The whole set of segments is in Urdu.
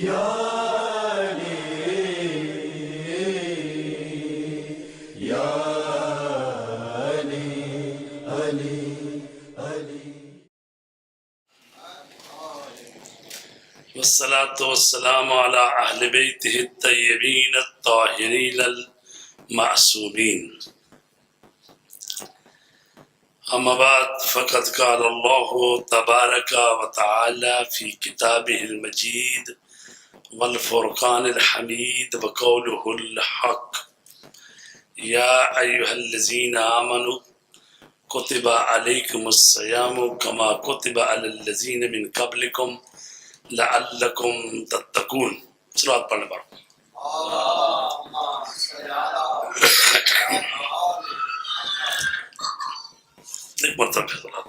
یا علی یا علی علی علی والصلاة والسلام على أهل بيته الطيبين الطاهرين المعصومين. أما بعد فقد قال الله تبارك وتعالى في كتابه المجيد والفرقان الحميد وقوله الحق: يا أيها الذين آمنوا كتب عليكم الصيام كما كتب على الذين من قبلكم لعلكم تتقون. صلوات پڑھنے پڑھو. ایک مرتبہ صلوات.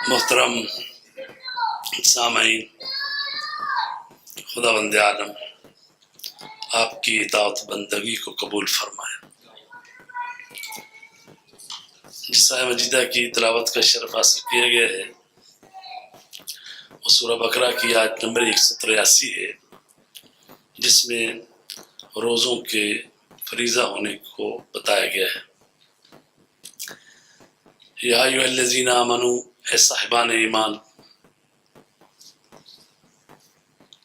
محترم سامعین، خدا بند عالم آپ کی اطاعت بندگی کو قبول فرمائے. جس آیہ مجیدہ کی تلاوت کا شرف حاصل کیا گیا ہے وہ سورہ بقرہ کی آیت نمبر 183 ہے، جس میں روزوں کے فریضہ ہونے کو بتایا گیا ہے. یا ایھا الذین آمنوا، اے صاحبان ایمان،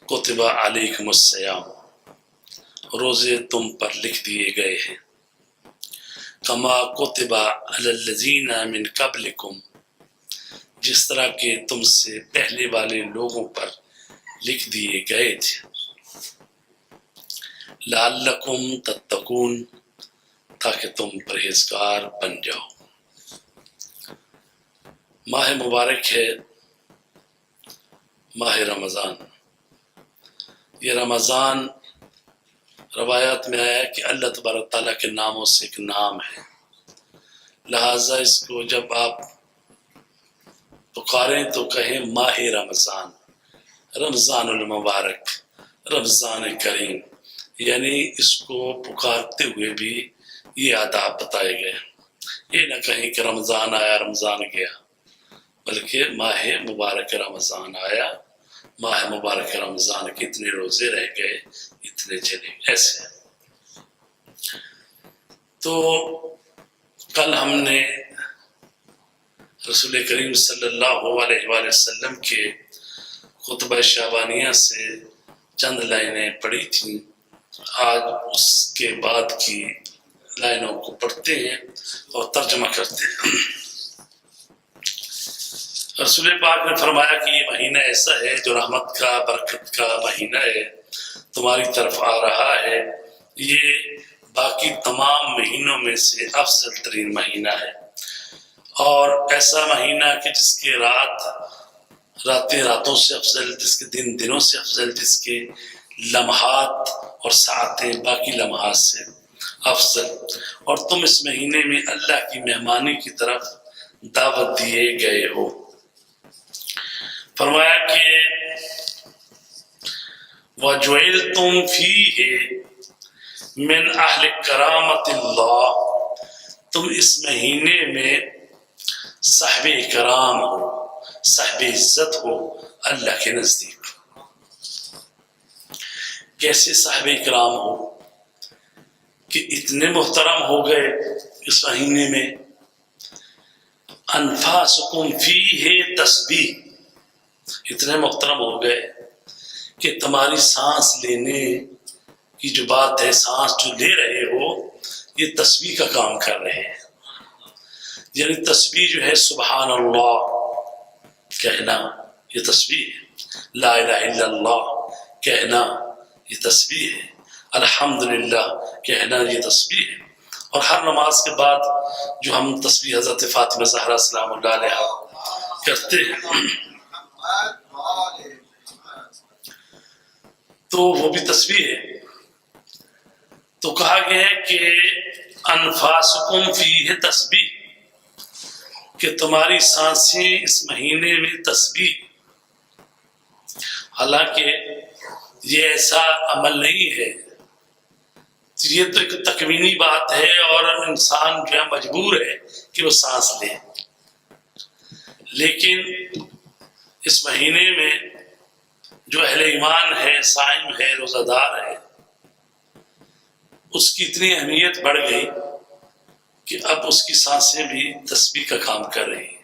کتب علیکم الصیام، روزے تم پر لکھ دیے گئے ہیں. کما کتب علی الذین من قبلکم، جس طرح کہ تم سے پہلے والے لوگوں پر لکھ دیے گئے تھے. لعلکم تتقون، تاکہ تم پرہیزگار بن جاؤ. ماہ مبارک ہے ماہ رمضان. یہ رمضان روایات میں آیا ہے کہ اللہ تبارک تعالیٰ کے ناموں سے ایک نام ہے، لہٰذا اس کو جب آپ پکاریں تو کہیں ماہ رمضان، رمضان المبارک، رمضان کریم. یعنی اس کو پکارتے ہوئے بھی یہ آداب بتائے گئے. یہ نہ کہیں کہ رمضان آیا رمضان گیا، بلکہ ماہ مبارک رمضان آیا، ماہ مبارک رمضان کے اتنے روزے رہ گئے، اتنے چلے، ایسے. تو کل ہم نے رسول کریم صلی اللہ علیہ وآلہ وسلم کے خطبہ شعبانیہ سے چند لائنیں پڑھی تھیں. آج اس کے بعد کی لائنوں کو پڑھتے ہیں اور ترجمہ کرتے ہیں. رسول پاک نے فرمایا کہ یہ مہینہ ایسا ہے جو رحمت کا، برکت کا مہینہ ہے، تمہاری طرف آ رہا ہے. یہ باقی تمام مہینوں میں سے افضل ترین مہینہ ہے، اور ایسا مہینہ کہ جس کے راتیں راتوں سے افضل، جس کے دن دنوں سے افضل، جس کے لمحات اور ساعتیں باقی لمحات سے افضل. اور تم اس مہینے میں اللہ کی مہمانی کی طرف دعوت دیے گئے ہو. فرمایا کہ وَجُعِلْتُمْ فِيهِ مِنْ أَهْلِ كَرَامَةِ اللَّهِ، تم اس مہینے میں صاحب کرام ہو، صاحب عزت ہو اللہ کے نزدیک. کیسے صاحب کرام ہو کہ اتنے محترم ہو گئے اس مہینے میں. انفاسکم فیہ تسبیح، اتنے محترم ہو گئے کہ تمہاری سانس لینے کی جو بات ہے، سانس جو لے رہے ہو، یہ تسبیح کا کام کر رہے ہیں. یعنی تسبیح جو ہے سبحان اللہ کہنا، یہ تسبیح ہے. لا الہ الا اللہ کہنا، یہ تسبیح ہے. الحمدللہ کہنا، یہ تسبیح ہے. اور ہر نماز کے بعد جو ہم تسبیح حضرت فاطمہ زہرا سلام اللہ علیہا کرتے ہیں تو وہ بھی تسبیح ہے. تو کہا گیا ہے کہ انفاسکم فیہ تسبیح، کہ تمہاری سانسیں اس مہینے میں تسبیح. حالانکہ یہ ایسا عمل نہیں ہے، یہ تو ایک تکوینی بات ہے، اور انسان جو ہے مجبور ہے کہ وہ سانس لے. لیکن اس مہینے میں جو اہل ایمان ہے، صائم ہے، روزہ دار ہے، اس کی اتنی اہمیت بڑھ گئی کہ اب اس کی سانسیں بھی تسبیح کا کام کر رہی ہیں۔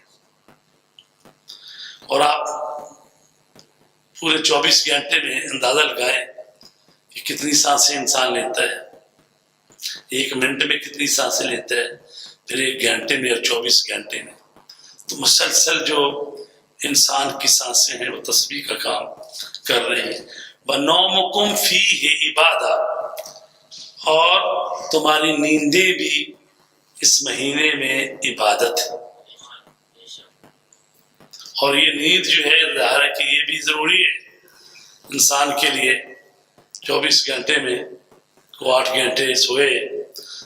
اور آپ پورے 24 گھنٹے میں اندازہ لگائیں کہ کتنی سانسیں انسان لیتا ہے، 1 منٹ میں کتنی سانسیں لیتا ہے، پھر 1 گھنٹے میں اور 24 گھنٹے میں، تو مسلسل جو انسان کی سانسیں ہیں وہ تسبیح کا کام کر رہی ہیں۔ وَنَوْمُكُمْ فِيهِ عِبَادَةٌ، اور تمہاری نیندیں بھی اس مہینے میں عبادت ہے۔ اور یہ نیند جو ہے ظاہر ہے کہ یہ بھی ضروری ہے انسان کے لیے، 24 گھنٹے میں کو 8 گھنٹے سوئے،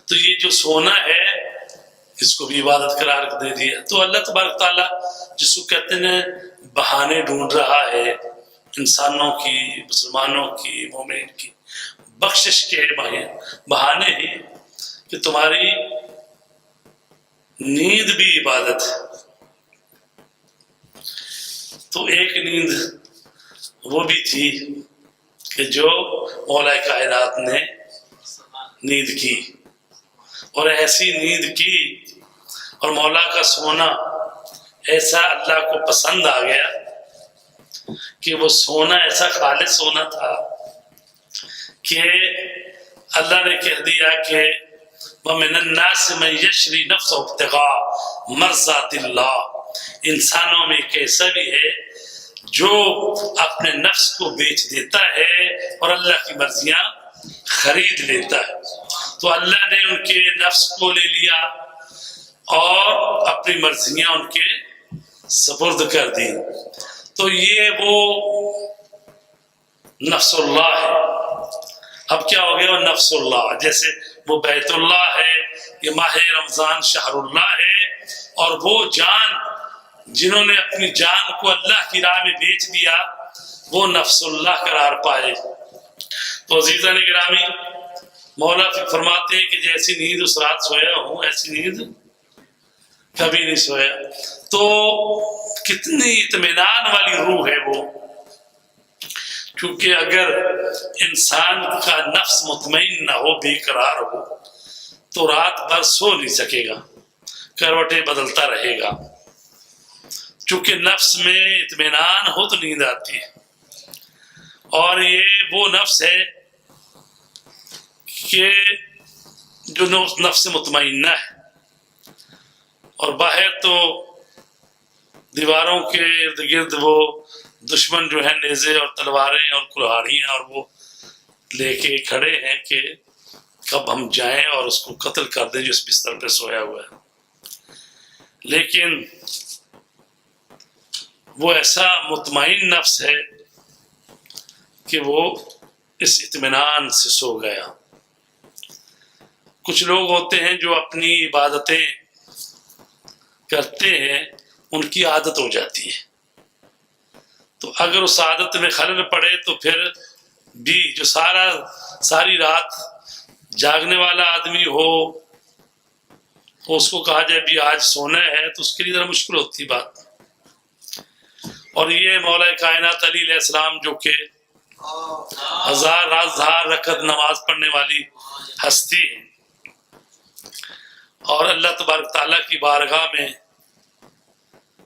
تو یہ جو سونا ہے اس کو بھی عبادت قرار دے دیا۔ تو اللہ تبارک تعالیٰ جس کو کہتے ہیں بہانے ڈھونڈ رہا ہے انسانوں کی، مسلمانوں کی، مومن کی بخشش کے بہانے ہیں کہ تمہاری نیند بھی عبادت ہے۔ تو ایک نیند وہ بھی تھی کہ جو مولا کائنات نے نیند کی، اور ایسی نیند کی اور مولا کا سونا ایسا اللہ کو پسند آ گیا کہ وہ سونا ایسا خالص سونا تھا کہ اللہ نے کہہ دیا کہ وَمِنَ النَّاسِ مَن يَشْرِي نَفْسَهُ ابْتِغَاءَ مَرْضَاتِ اللَّهِ، انسانوں میں ایک ایسا بھی ہے جو اپنے نفس کو بیچ دیتا ہے اور اللہ کی مرضیاں خرید لیتا ہے۔ تو اللہ نے ان کے نفس کو لے لیا اور اپنی مرضیاں ان کے سپرد کر دی۔ تو یہ وہ نفس اللہ ہے۔ اب کیا ہو گیا؟ وہ نفس اللہ، جیسے وہ بیت اللہ ہے، یہ ماہ رمضان شہر اللہ ہے، اور وہ جان جنہوں نے اپنی جان کو اللہ کی راہ میں بیچ دیا وہ نفس اللہ قرار پائے۔ تو عزیزان گرامی، مولا فرماتے ہیں کہ جیسی نیند اس رات سویا ہوں ایسی نیند کبھی نہیں سویا۔ تو کتنی اطمینان والی روح ہے وہ، کیونکہ اگر انسان کا نفس مطمئن نہ ہو، بے قرار ہو، تو رات بھر سو نہیں سکے گا، کروٹیں بدلتا رہے گا۔ چونکہ نفس میں اطمینان ہو تو نیند آتی ہے، اور یہ وہ نفس ہے کہ جو نفس مطمئنہ ہے، اور باہر تو دیواروں کے ارد گرد وہ دشمن جو ہیں نیزے اور تلواریں اور کلہاڑیاں اور وہ لے کے کھڑے ہیں کہ کب ہم جائیں اور اس کو قتل کر دیں جو اس بستر پہ سویا ہوا ہے۔ لیکن وہ ایسا مطمئن نفس ہے کہ وہ اس اطمینان سے سو گیا۔ کچھ لوگ ہوتے ہیں جو اپنی عبادتیں کرتے ہیں، ان کی عادت ہو جاتی ہے، تو اگر اس عادت میں خلل پڑے تو پھر بھی جو ساری رات جاگنے والا آدمی ہو، تو اس کو کہا جائے بھی آج سونا ہے تو اس کے لیے ذرا مشکل ہوتی بات۔ اور یہ مولا کائنات علی علیہ السلام جو کہ 1000 رکعت نماز پڑھنے والی ہستی ہے، اور اللہ تبارک تعالیٰ کی بارگاہ میں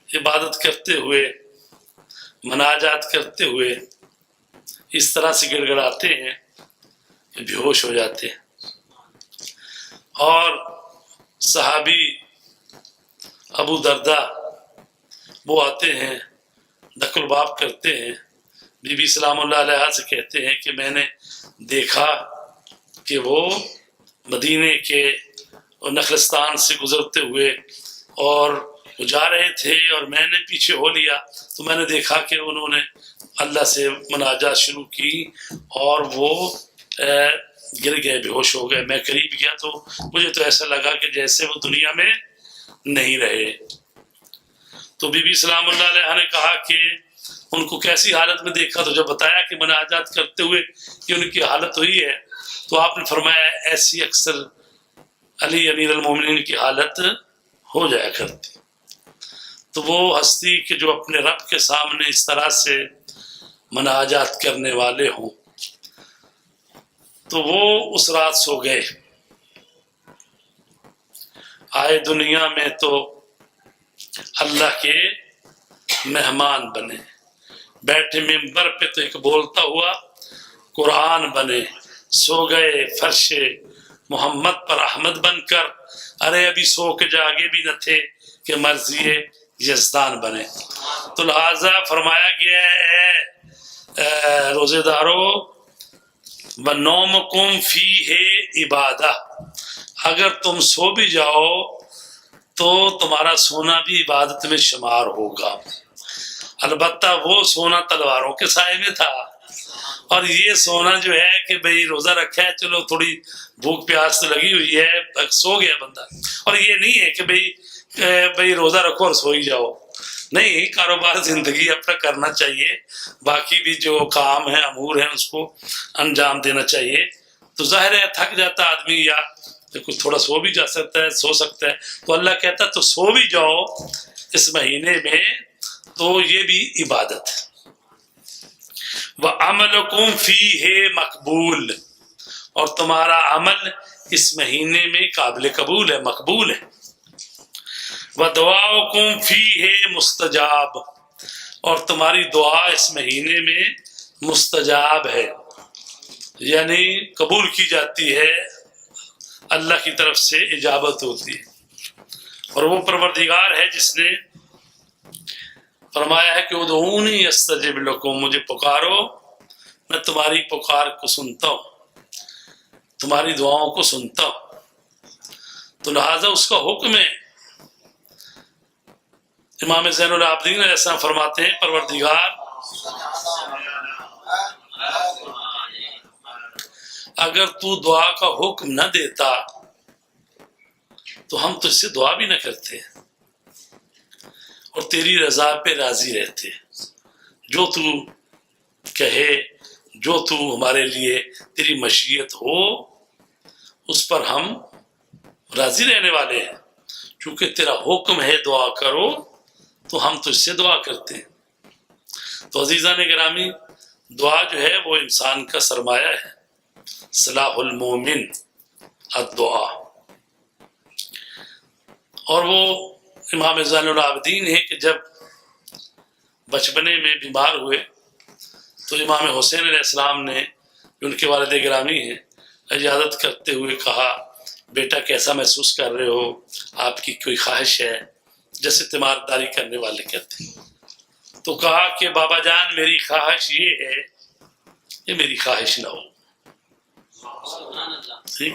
عبادت کرتے ہوئے، مناجات کرتے ہوئے اس طرح سے گڑ گڑاتے ہیں کہ بے ہوش ہو جاتے ہیں۔ اور صحابی ابو دردہ وہ آتے ہیں، دق الباب کرتے ہیں، بی بی سلام اللہ علیہ سے کہتے ہیں کہ میں نے دیکھا کہ وہ مدینے کے نخلستان سے گزرتے ہوئے اور وہ جا رہے تھے، اور میں نے پیچھے ہو لیا، تو میں نے دیکھا کہ انہوں نے اللہ سے مناجات شروع کی اور وہ گر گئے، بے ہوش ہو گئے۔ میں قریب گیا تو مجھے تو ایسا لگا کہ جیسے وہ دنیا میں نہیں رہے۔ تو بی بی سلام اللہ علیہ نے کہا کہ ان کو کیسی حالت میں دیکھا، تو جب بتایا کہ مناجات کرتے ہوئے کہ ان کی حالت ہوئی ہے، تو آپ نے فرمایا ایسی اکثر علی امیر المومنین کی حالت ہو جایا کرتی۔ تو وہ ہستی کہ جو اپنے رب کے سامنے اس طرح سے مناجات کرنے والے ہوں، تو وہ اس رات سو گئے، آئے دنیا میں تو اللہ کے مہمان بنے، بیٹھے ممبر پہ تو ایک بولتا ہوا قرآن بنے، سو گئے فرش محمد پر احمد بن کر، ارے ابھی سو کے جاگے بھی نہ تھے کہ مرضی یزدان بنے۔ تو لہذا فرمایا گیا ہے روزے دارو وَنَوْمُكُمْ فِيهِ عِبَادَةٌ، اگر تم سو بھی جاؤ تو تمہارا سونا بھی عبادت میں شمار ہوگا، البتہ وہ سونا تلواروں کے سائے میں تھا، اور یہ سونا جو ہے کہ بھئی روزہ رکھا ہے چلو تھوڑی بھوک پیاس تو لگی ہوئی ہے سو گیا بندہ، اور یہ نہیں ہے کہ بھئی روزہ رکھو اور سو ہی جاؤ، نہیں، کاروبار زندگی اپنا کرنا چاہیے، باقی بھی جو کام ہے امور ہیں اس کو انجام دینا چاہیے۔ تو ظاہر ہے تھک جاتا آدمی یا کچھ تھوڑا سو بھی جا سکتا ہے، سو سکتا ہے، تو اللہ کہتا ہے تو سو بھی جاؤ اس مہینے میں، تو یہ بھی عبادت ہے۔ وَعَمَلُكُمْ فِيهِ مَقْبُولٌ، اور تمہارا عمل اس مہینے میں قابل قبول ہے، مقبول ہے۔ وَدُعَاؤُكُمْ فِيهِ مُسْتَجَابٌ، اور تمہاری دعا اس مہینے میں مستجاب ہے، یعنی قبول کی جاتی ہے، اللہ کی طرف سے اجابت ہوتی ہے، اور وہ پروردگار ہے جس نے فرمایا ہے کہ ادعونی استجب لکم، مجھے پکارو میں تمہاری پکار کو سنتا ہوں، تمہاری دعاؤں کو سنتا ہوں، تو لہذا اس کا حکم ہے۔ امام زین العابدین علیہ السلام فرماتے ہیں پروردگار اگر تو دعا کا حکم نہ دیتا تو ہم تجھ سے دعا بھی نہ کرتے اور تیری رضا پہ راضی رہتے، جو تو کہے، جو تو ہمارے لیے تیری مشیت ہو اس پر ہم راضی رہنے والے ہیں، چونکہ تیرا حکم ہے دعا کرو تو ہم تجھ سے دعا کرتے ہیں۔ تو عزیزان گرامی، دعا جو ہے وہ انسان کا سرمایہ ہے، صلاح المومن الدعا، اور وہ امام زین العابدین ہے کہ جب بچپنے میں بیمار ہوئے تو امام حسین علیہ السلام نے جو ان کے والد گرامی ہیں اجازت کرتے ہوئے کہا بیٹا کیسا محسوس کر رہے ہو، آپ کی کوئی خواہش ہے، جیسے تیمارداری کرنے والے کہتے ہیں، تو کہا کہ بابا جان میری خواہش یہ ہے کہ میری خواہش نہ ہو، ٹھیک،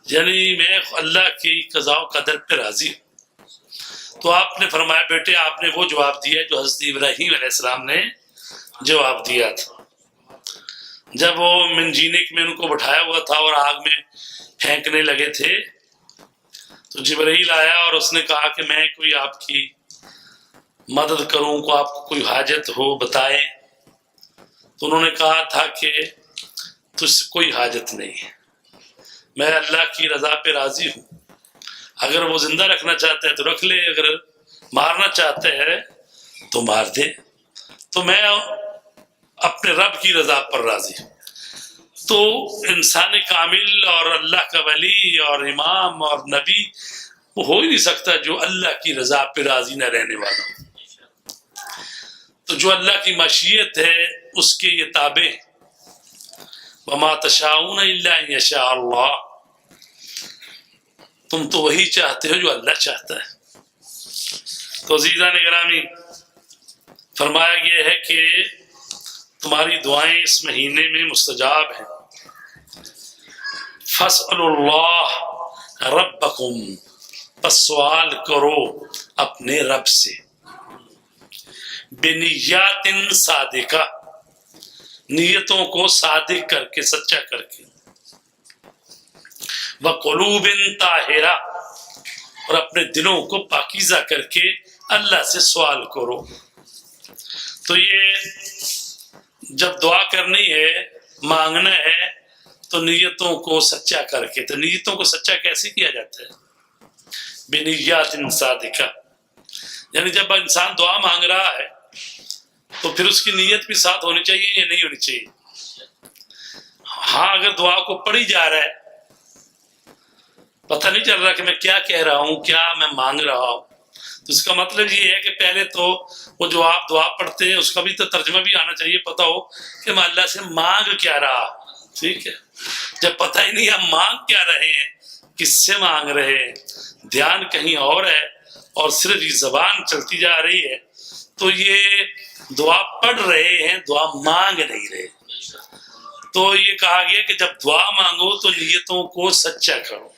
یعنی میں اللہ کی قضاء و قدر پہ راضی ہوں۔ تو آپ نے فرمایا بیٹے آپ نے وہ جواب دیا جو حضرت ابراہیم علیہ السلام نے جواب دیا تھا، جب وہ منجینک میں ان کو بٹھایا ہوا تھا اور آگ میں پھینکنے لگے تھے تو جبرائیل آیا اور اس نے کہا کہ میں کوئی آپ کی مدد کروں، کو آپ کو کوئی حاجت ہو بتائیں، تو انہوں نے کہا تھا کہ تجھ سے کوئی حاجت نہیں ہے، میں اللہ کی رضا پہ راضی ہوں، اگر وہ زندہ رکھنا چاہتا ہے تو رکھ لے، اگر مارنا چاہتا ہے تو مار دے، تو میں اپنے رب کی رضا پر راضی ہوں۔ تو انسان کامل اور اللہ کا ولی اور امام اور نبی وہ ہو ہی نہیں سکتا جو اللہ کی رضا پہ راضی نہ رہنے والا ہو، تو جو اللہ کی مشیت ہے اس کے یہ تابع ہیں، وما تشاءون الا ان یشاء اللہ، تم تو وہی چاہتے ہو جو اللہ چاہتا ہے۔ تو عزیزان گرامی فرمایا گیا ہے کہ تمہاری دعائیں اس مہینے میں مستجاب ہیں، فاسألوا اللہ ربکم، پس سوال کرو اپنے رب سے، بنیات صادقہ، نیتوں کو صادق کر کے، سچا کر کے، وقلوب طاہرہ، اور اپنے دلوں کو پاکیزہ کر کے اللہ سے سوال کرو۔ تو یہ جب دعا کرنی ہے، مانگنا ہے، تو نیتوں کو سچا کر کے، تو نیتوں کو سچا کیسے کیا جاتا ہے؟ بنیات صادقہ، یعنی جب انسان دعا مانگ رہا ہے تو پھر اس کی نیت بھی ساتھ ہونی چاہیے یا نہیں ہونی چاہیے؟ ہاں، اگر دعا کو پڑھی جا رہا ہے، پتہ نہیں چل رہا کہ میں کیا کہہ رہا ہوں، کیا میں مانگ رہا ہوں، تو اس کا مطلب یہ ہے کہ پہلے تو وہ جو آپ دعا پڑھتے ہیں اس کا بھی تو ترجمہ بھی آنا چاہیے، پتہ ہو کہ میں اللہ سے مانگ کیا رہا ہوں، ٹھیک ہے؟ جب پتہ ہی نہیں ہم مانگ کیا رہے ہیں، کس سے مانگ رہے ہیں، دھیان کہیں اور ہے اور صرف یہ زبان چلتی جا رہی ہے، تو یہ دعا پڑھ رہے ہیں، دعا مانگ نہیں رہے۔ تو یہ کہا گیا کہ جب دعا مانگو تو نیتوں کو سچا کرو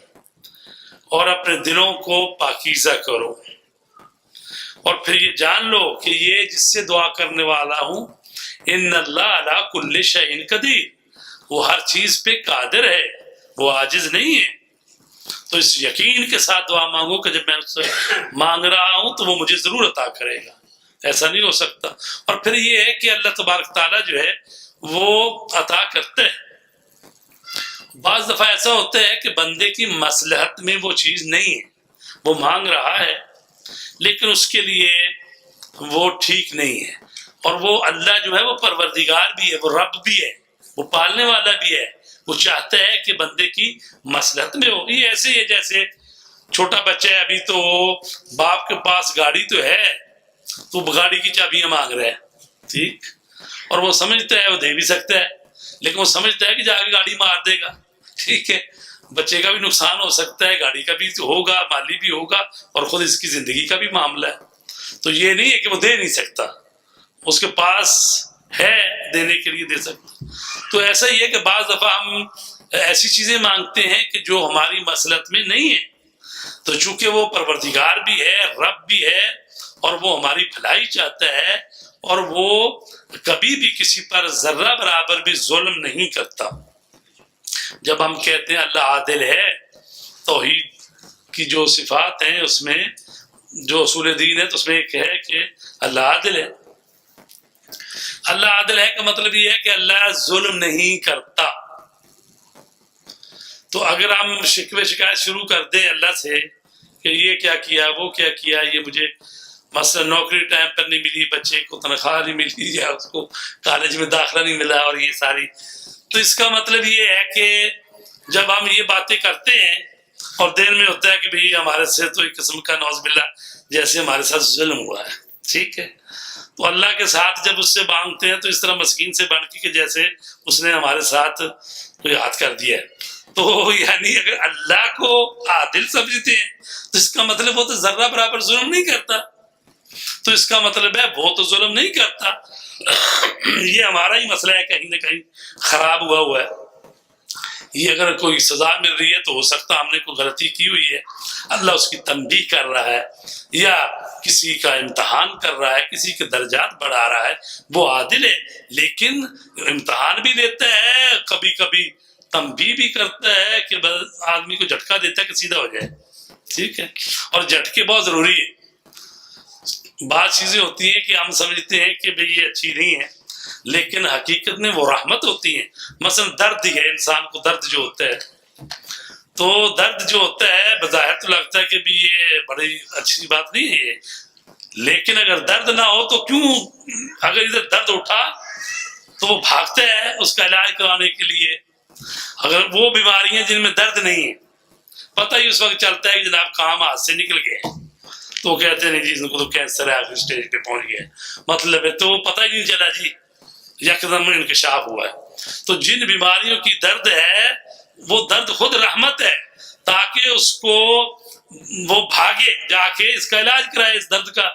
اور اپنے دلوں کو پاکیزہ کرو، اور پھر یہ جان لو کہ یہ جس سے دعا کرنے والا ہوں، ان اللہ علی کل شیء قدیر، وہ ہر چیز پہ قادر ہے، وہ عاجز نہیں ہے۔ تو اس یقین کے ساتھ دعا مانگو کہ جب میں اس سے مانگ رہا ہوں تو وہ مجھے ضرور عطا کرے گا، ایسا نہیں ہو سکتا۔ اور پھر یہ ہے کہ اللہ تبارک تعالیٰ جو ہے وہ عطا کرتے ہیں۔ بعض دفعہ ایسا ہوتا ہے کہ بندے کی مصلحت میں وہ چیز نہیں ہے، وہ مانگ رہا ہے لیکن اس کے لیے وہ ٹھیک نہیں ہے، اور وہ اللہ جو ہے وہ پروردگار بھی ہے، وہ رب بھی ہے، وہ پالنے والا بھی ہے، وہ چاہتا ہے کہ بندے کی مصلحت میں ہو۔ یہ ایسے ہی ہے جیسے چھوٹا بچہ ہے، ابھی تو باپ کے پاس گاڑی تو ہے، تو گاڑی کی چابیاں مانگ رہا ہے، ٹھیک، اور وہ سمجھتا ہے وہ دے بھی سکتا ہے، لیکن وہ سمجھتا ہے کہ جا کے گاڑی مار دے گا، ٹھیک ہے، بچے کا بھی نقصان ہو سکتا ہے، گاڑی کا بھی ہوگا، مالی بھی ہوگا، اور خود اس کی زندگی کا بھی معاملہ ہے۔ تو یہ نہیں ہے کہ وہ دے نہیں سکتا، اس کے پاس ہے دینے کے لیے دے سکتا۔ تو ایسا ہی ہے کہ بعض دفعہ ہم ایسی چیزیں مانگتے ہیں کہ جو ہماری مصلحت میں نہیں ہے، تو چونکہ وہ پروردگار بھی ہے، رب بھی ہے، اور وہ ہماری بھلائی چاہتا ہے، اور وہ کبھی بھی کسی پر ذرہ برابر بھی ظلم نہیں کرتا۔ جب ہم کہتے ہیں اللہ عادل ہے، توحید کی جو صفات ہیں اس میں جو اصول دین ہے تو اس میں ایک ہے کہ اللہ عادل ہے۔ اللہ عادل ہے کا مطلب یہ ہے کہ اللہ ظلم نہیں کرتا۔ تو اگر ہم شکوے شکایت شروع کر دیں اللہ سے کہ یہ کیا کیا، وہ کیا کیا، یہ مجھے مثلا نوکری ٹائم پر نہیں ملی، بچے کو تنخواہ نہیں ملی، یا اس کو کالج میں داخلہ نہیں ملا، اور یہ ساری، تو اس کا مطلب یہ ہے کہ جب ہم یہ باتیں کرتے ہیں اور دیر میں ہوتا ہے کہ بھئی ہمارے سے تو ایک قسم کا نعوذ باللہ جیسے ہمارے ساتھ ظلم ہوا ہے، ٹھیک ہے، تو اللہ کے ساتھ جب اس سے مانگتے ہیں تو اس طرح مسکین سے بن کے کہ جیسے اس نے ہمارے ساتھ کوئی ہاتھ کر دیا ہے۔ تو یعنی اگر اللہ کو عادل سمجھتے ہیں تو اس کا مطلب وہ تو ذرہ برابر ظلم نہیں کرتا، تو اس کا مطلب ہے وہ تو ظلم نہیں کرتا۔ یہ ہمارا ہی مسئلہ ہے، کہیں نہ کہیں خراب ہوا ہے۔ یہ اگر کوئی سزا مل رہی ہے تو ہو سکتا ہم نے کوئی غلطی کی ہوئی ہے، اللہ اس کی تنبیہ کر رہا ہے، یا کسی کا امتحان کر رہا ہے، کسی کے درجات بڑھا رہا ہے، وہ عادل ہے، لیکن امتحان بھی لیتا ہے، کبھی کبھی تنبیہ بھی کرتا ہے کہ آدمی کو جھٹکا دیتا ہے کہ سیدھا ہو جائے، ٹھیک ہے، اور جھٹکے بہت ضروری ہے۔ بعض چیزیں ہوتی ہیں کہ ہم سمجھتے ہیں کہ بھئی یہ اچھی نہیں ہے، لیکن حقیقت میں وہ رحمت ہوتی ہیں۔ مثلا درد ہے، انسان کو درد جو ہوتا ہے، تو درد جو ہوتا ہے بظاہر تو لگتا ہے کہ بھی یہ بڑی اچھی بات نہیں ہے، لیکن اگر درد نہ ہو تو کیوں، اگر ادھر درد اٹھا تو وہ بھاگتا ہے اس کا علاج کرانے کے لیے۔ اگر وہ بیماریاں جن میں درد نہیں ہے، پتہ ہی اس وقت چلتا ہے کہ جناب کام ہاتھ سے نکل گئے، تو کہتے ہیں نہیں جی ان کو تو کینسر ہے، آخری اسٹیج پہ پہنچ گیا، مطلب ہے تو پتہ ہی نہیں چلا جی یکدم انکشاف ہوا ہے۔ تو جن بیماریوں کی درد ہے وہ درد خود رحمت ہے، تاکہ اس کو وہ بھاگے جا کے اس کا علاج کرائے اس درد کا،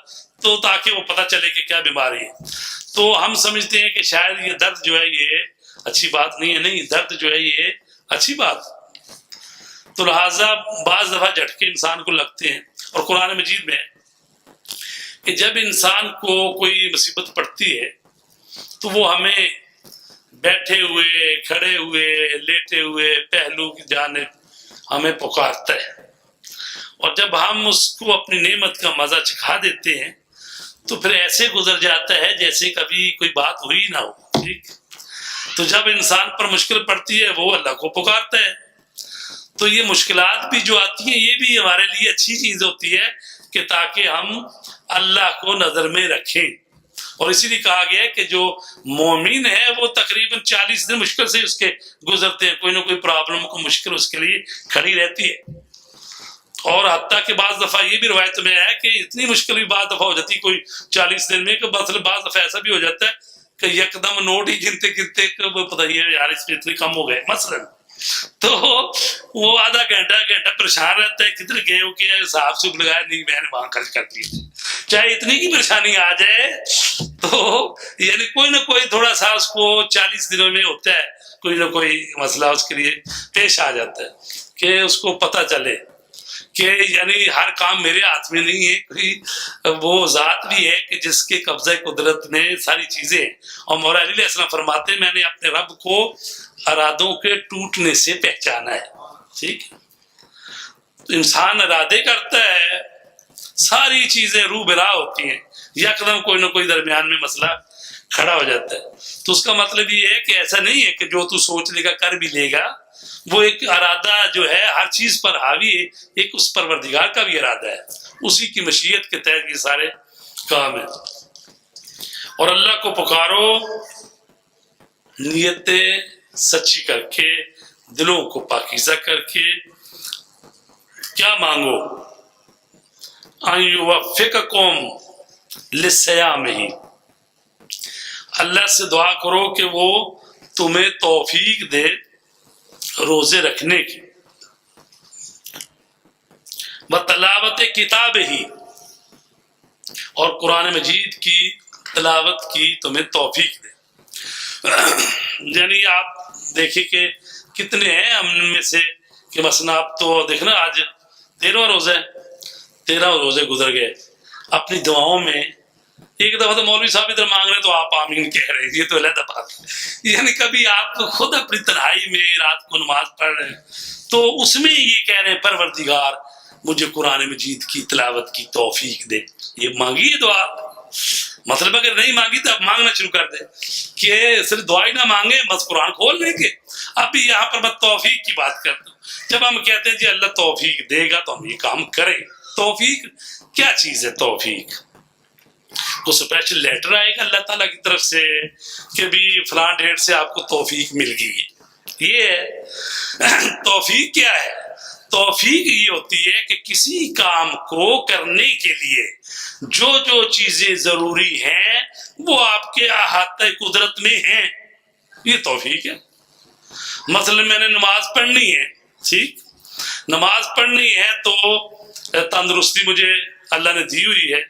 تو تاکہ وہ پتہ چلے کہ کیا بیماری ہے۔ تو ہم سمجھتے ہیں کہ شاید یہ درد جو ہے یہ اچھی بات نہیں ہے، نہیں، درد جو ہے یہ اچھی بات۔ تو لہٰذا بعض دفعہ جھٹکے انسان کو لگتے ہیں، اور قرآن مجید میں کہ جب انسان کو کوئی مصیبت پڑتی ہے تو وہ ہمیں بیٹھے ہوئے، کھڑے ہوئے، لیٹے ہوئے، پہلو کی جانب ہمیں پکارتا ہے، اور جب ہم اس کو اپنی نعمت کا مزہ چکھا دیتے ہیں تو پھر ایسے گزر جاتا ہے جیسے کبھی کوئی بات ہوئی نہ ہو، ٹھیک۔ تو جب انسان پر مشکل پڑتی ہے وہ اللہ کو پکارتا ہے۔ تو یہ مشکلات بھی جو آتی ہیں یہ بھی ہمارے لیے اچھی چیز ہوتی ہے کہ تاکہ ہم اللہ کو نظر میں رکھیں. اور اسی لیے کہا گیا ہے کہ جو مومن ہے وہ تقریباً 40 دن مشکل سے اس کے گزرتے ہیں، کوئی نہ کوئی پرابلم کو مشکل اس کے لیے کھڑی رہتی ہے. اور حتیٰ کہ بعض دفعہ یہ بھی روایت میں ہے کہ اتنی مشکل بھی بعض دفعہ ہو جاتی ہے کوئی 40 دن میں، کہ مطلب بعض دفعہ ایسا بھی ہو جاتا ہے کہ یکدم نوٹ ہی گنتے گنتے پتہ ہی ہے یار اس میں اتنے کم ہو گئے مثلاً، تو وہ آدھا گھنٹہ پریشان رہتا ہے کدھر گئے ہو کہ صاحب سے لگایا نہیں میں نے وہاں خرچ کر دی. چاہے اتنی کی پریشانی آ جائے تو یعنی کوئی نہ کوئی تھوڑا سا اس کو 40 دنوں میں ہوتا ہے، کوئی نہ کوئی مسئلہ اس کے لیے پیش آ جاتا ہے کہ اس کو پتہ چلے کہ یعنی ہر کام میرے ہاتھ میں نہیں ہے، کوئی وہ ذات بھی ہے کہ جس کے قبضہ قدرت میں ساری چیزیں ہیں. اور مولا علی علیہ السلام فرماتے ہیں میں نے اپنے رب کو ارادوں کے ٹوٹنے سے پہچانا ہے. ٹھیک ہے، تو انسان ارادے کرتا ہے، ساری چیزیں رو برا ہوتی ہیں، یکدم کوئی نہ کوئی درمیان میں مسئلہ کھڑا ہو جاتا ہے. تو اس کا مطلب یہ ہے کہ ایسا نہیں ہے کہ جو تو سوچ لے گا کر بھی لے گا، وہ ایک ارادہ جو ہے ہر چیز پر حاوی ہے، ایک اس پروردگار کا بھی ارادہ ہے، اسی کی مشیت کے تحت یہ سارے کام ہیں. اور اللہ کو پکارو نیتیں سچی کر کے، دلوں کو پاکیزہ کر کے. کیا مانگو؟ ان یوفقکم للصیام، اللہ سے دعا کرو کہ وہ تمہیں توفیق دے روزے رکھنے کی، بتلاوت کتاب ہی، اور قرآن مجید کی تلاوت کی تمہیں توفیق دے. یعنی آپ دیکھیں کہ کتنے ہیں ہم میں سے کہ مثلا آپ تو دیکھنا آج 13 روزے گزر گئے، اپنی دعاؤں میں ایک دفعہ تو مولوی صاحب ادھر مانگ رہے تو آپ آمین کہہ رہے ہیں، یہ تو علیحدہ بات ہے. یعنی کبھی آپ خود اپنی تنہائی میں رات کو نماز پڑھ رہے ہیں تو اس میں یہ کہہ رہے ہیں پروردگار مجھے قرآن مجید کی تلاوت کی توفیق دے. یہ مانگی ہے دعا، مطلب اگر نہیں مانگی تو اب مانگنا شروع کر دے کہ صرف دعا ہی نہ مانگے بس قرآن کھول لیں گے. اب بھی یہاں پر میں توفیق کی بات کرتا ہوں. جب ہم کہتے ہیں جی اللہ توفیق دے گا تو ہم یہ کام کریں. توفیق کیا چیز ہے؟ توفیق کو اسپیشل لیٹر آئے گا اللہ تعالیٰ کی طرف سے کہ بھی فلاں ڈیٹ سے آپ کو توفیق مل گئی. یہ ہے توفیق. کیا ہے توفیق؟ یہ ہوتی ہے کہ کسی کام کو کرنے کے لیے جو جو چیزیں ضروری ہیں وہ آپ کے احاطہ قدرت میں ہیں، یہ توفیق ہے. مثلا میں نے نماز پڑھنی ہے، ٹھیک، نماز پڑھنی ہے تو تندرستی مجھے اللہ نے دی ہوئی ہے،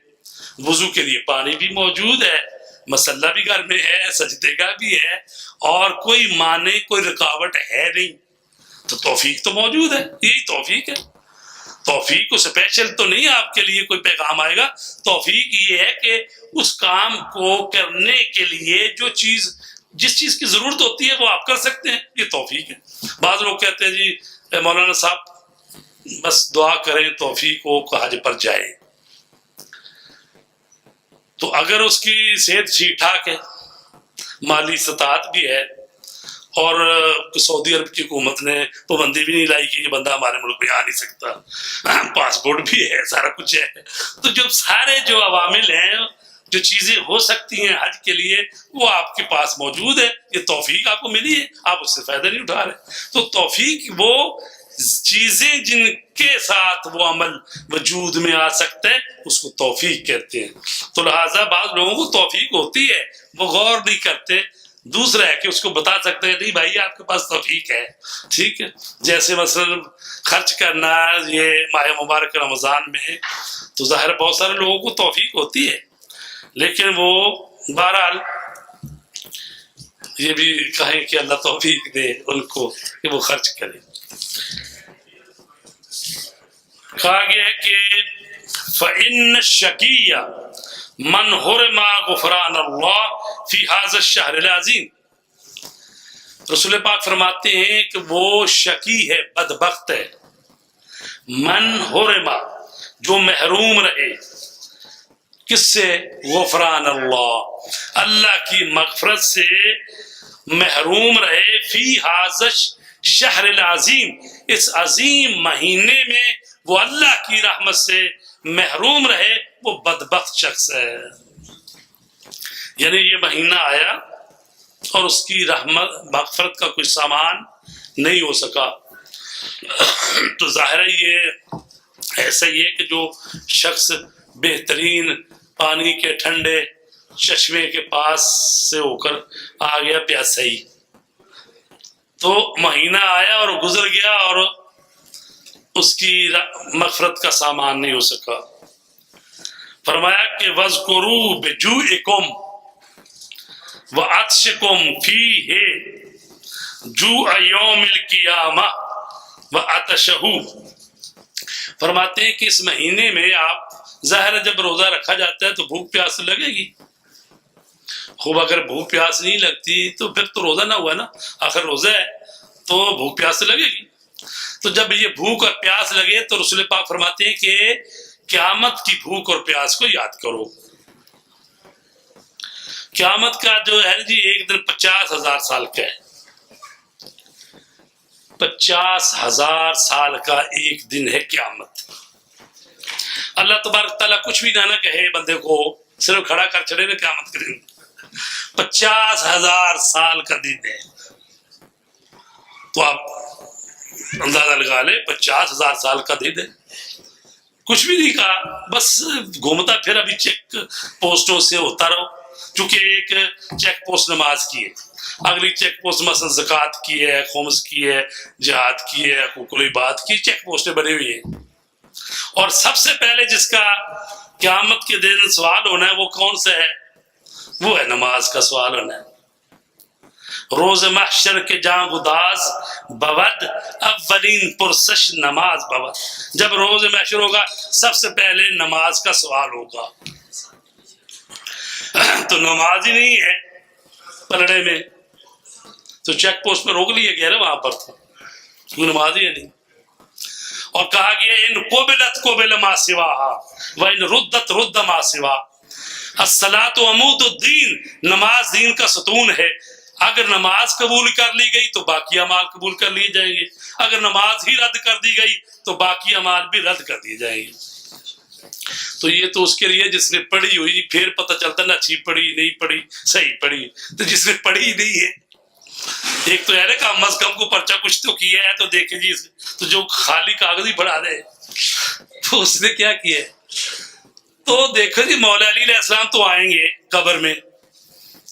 وضو کے لیے پانی بھی موجود ہے، مسلح بھی گھر میں ہے، سجدے کا بھی ہے، اور کوئی معنی کوئی رکاوٹ ہے نہیں، تو توفیق تو موجود ہے. یہی توفیق ہے. توفیق کو اسپیشل تو نہیں آپ کے لیے کوئی پیغام آئے گا. توفیق یہ ہے کہ اس کام کو کرنے کے لیے جس چیز کی ضرورت ہوتی ہے وہ آپ کر سکتے ہیں، یہ توفیق ہے. بعض لوگ کہتے ہیں جی مولانا صاحب بس دعا کریں توفیق ہو کہ حج پر جائے. تو اگر اس کی صحت ٹھیک ٹھاک ہے، مالی استطاعت بھی ہے، اور سعودی عرب کی حکومت نے پابندی بھی نہیں لائی کہ یہ بندہ ہمارے ملک میں آ نہیں سکتا، پاسپورٹ بھی ہے، سارا کچھ ہے، تو جب سارے جو عوامل ہیں، جو چیزیں ہو سکتی ہیں حج کے لیے وہ آپ کے پاس موجود ہے، یہ توفیق آپ کو ملی ہے، آپ اس سے فائدہ نہیں اٹھا رہے. تو توفیق وہ چیزیں جن کے ساتھ وہ عمل وجود میں آ سکتا ہے اس کو توفیق کہتے ہیں. تو لہٰذا بعض لوگوں کو توفیق ہوتی ہے وہ غور نہیں کرتے. دوسرا ہے کہ اس کو بتا سکتے ہیں نہیں بھائی آپ کے پاس توفیق ہے، ٹھیک ہے. جیسے مثلا خرچ کرنا یہ ماہ مبارک رمضان میں تو ظاہر بہت سارے لوگوں کو توفیق ہوتی ہے، لیکن وہ بہرحال یہ بھی کہیں کہ اللہ توفیق دے ان کو کہ وہ خرچ کریں. کہا گیا ہے کہ فَإِنَّ الشَّقِيَّ مَنْ حُرِمَ غُفْرَانَ اللَّهِ فِي هَذَا الشَّهْرِ الْعَظِيمِ. رسول پاک فرماتے ہیں کہ وہ شقی ہے، بدبخت ہے، من حرم، جو محروم رہے کس سے؟ غفران اللہ، اللہ کی مغفرت سے محروم رہے، فی هذا الشہر العظیم، اس عظیم مہینے میں وہ اللہ کی رحمت سے محروم رہے. وہ بدبخت شخص ہے. یعنی یہ مہینہ آیا اور اس کی رحمت مغفرت کا کوئی سامان نہیں ہو سکا. تو ظاہر ہے یہ ایسا ہی ہے کہ جو شخص بہترین پانی کے ٹھنڈے چشمے کے پاس سے ہو کر آ گیا پیاسا ہی، تو مہینہ آیا اور گزر گیا اور اس کی مغفرت کا سامان نہیں ہو سکا. فرمایا کہ وَاذْكُرُوا بِجُوعِكُمْ وَعَطْشِكُمْ فِيهِ جُوعَ يَوْمِ الْقِيَامَةِ وَعَطْشَهُ. فرماتے ہیں کہ اس مہینے میں آپ ظاہر ہے جب روزہ رکھا جاتا ہے تو بھوک پیاس لگے گی. خوب اگر بھوک پیاس نہیں لگتی تو پھر تو روزہ نہ ہوا نا، آخر روزہ ہے تو بھوک پیاس لگے گی. تو جب یہ بھوک اور پیاس لگے تو رسول پاک فرماتے ہیں کہ قیامت کی بھوک اور پیاس کو یاد کرو. قیامت کا جو ہے جی ایک دن 50,000 سال کا ہے. 50,000 سال کا ایک دن ہے قیامت. اللہ تبارک تعالیٰ کچھ بھی نہ کہے بندے کو، صرف کھڑا کر چڑھے نا قیامت کے دن. 50,000 سال کا دن ہے. تو آپ اندازہ لگا لے 50,000 سال کا دن ہے. کچھ بھی نہیں کہا، بس گھومتا پھر ابھی چیک پوسٹوں سے ہوتا رہو. چونکہ ایک چیک پوسٹ نماز کی ہے، اگلی چیک پوسٹ مثلا زکوٰۃ کی ہے، خمس کی ہے، جہاد کی ہے، حقوق العباد کی چیک پوسٹیں بنی ہوئی ہیں. اور سب سے پہلے جس کا قیامت کے دن سوال ہونا ہے وہ کون سا ہے؟ وہ ہے نماز کا سوال ہونا ہے. روز محشر کے جاں گداز بود اولین پرسش نماز بود. جب روز محشر ہوگا سب سے پہلے نماز کا سوال ہوگا. تو نماز ہی نہیں ہے پلڑے میں تو چیک پوسٹ میں روک لیے گیا نا وہاں پر، تو نماز ہی ہے نہیں. اور کہا گیا ان قبلت قبل ما سواها وان ردت رد ما سوا. الصلاۃ عمود الدین، نماز دین کا ستون ہے. اگر نماز قبول کر لی گئی تو باقی اعمال قبول کر لیے جائیں گے، اگر نماز ہی رد کر دی گئی تو باقی اعمال بھی رد کر دیے جائیں گے. تو یہ تو اس کے لیے جس نے پڑھی ہوئی، پھر پتہ چلتا نہ اچھی پڑھی نہیں پڑھی صحیح پڑھی. تو جس نے پڑھی ہی نہیں ہے، ایک تو ہے نا کم از کم کو پرچہ کچھ تو کیا ہے تو دیکھیں جی، تو جو خالی کاغذ ہی پڑھا دے تو اس نے کیا کیا ہے. تو دیکھو جی مولا علی علیہ السلام تو آئیں گے قبر میں،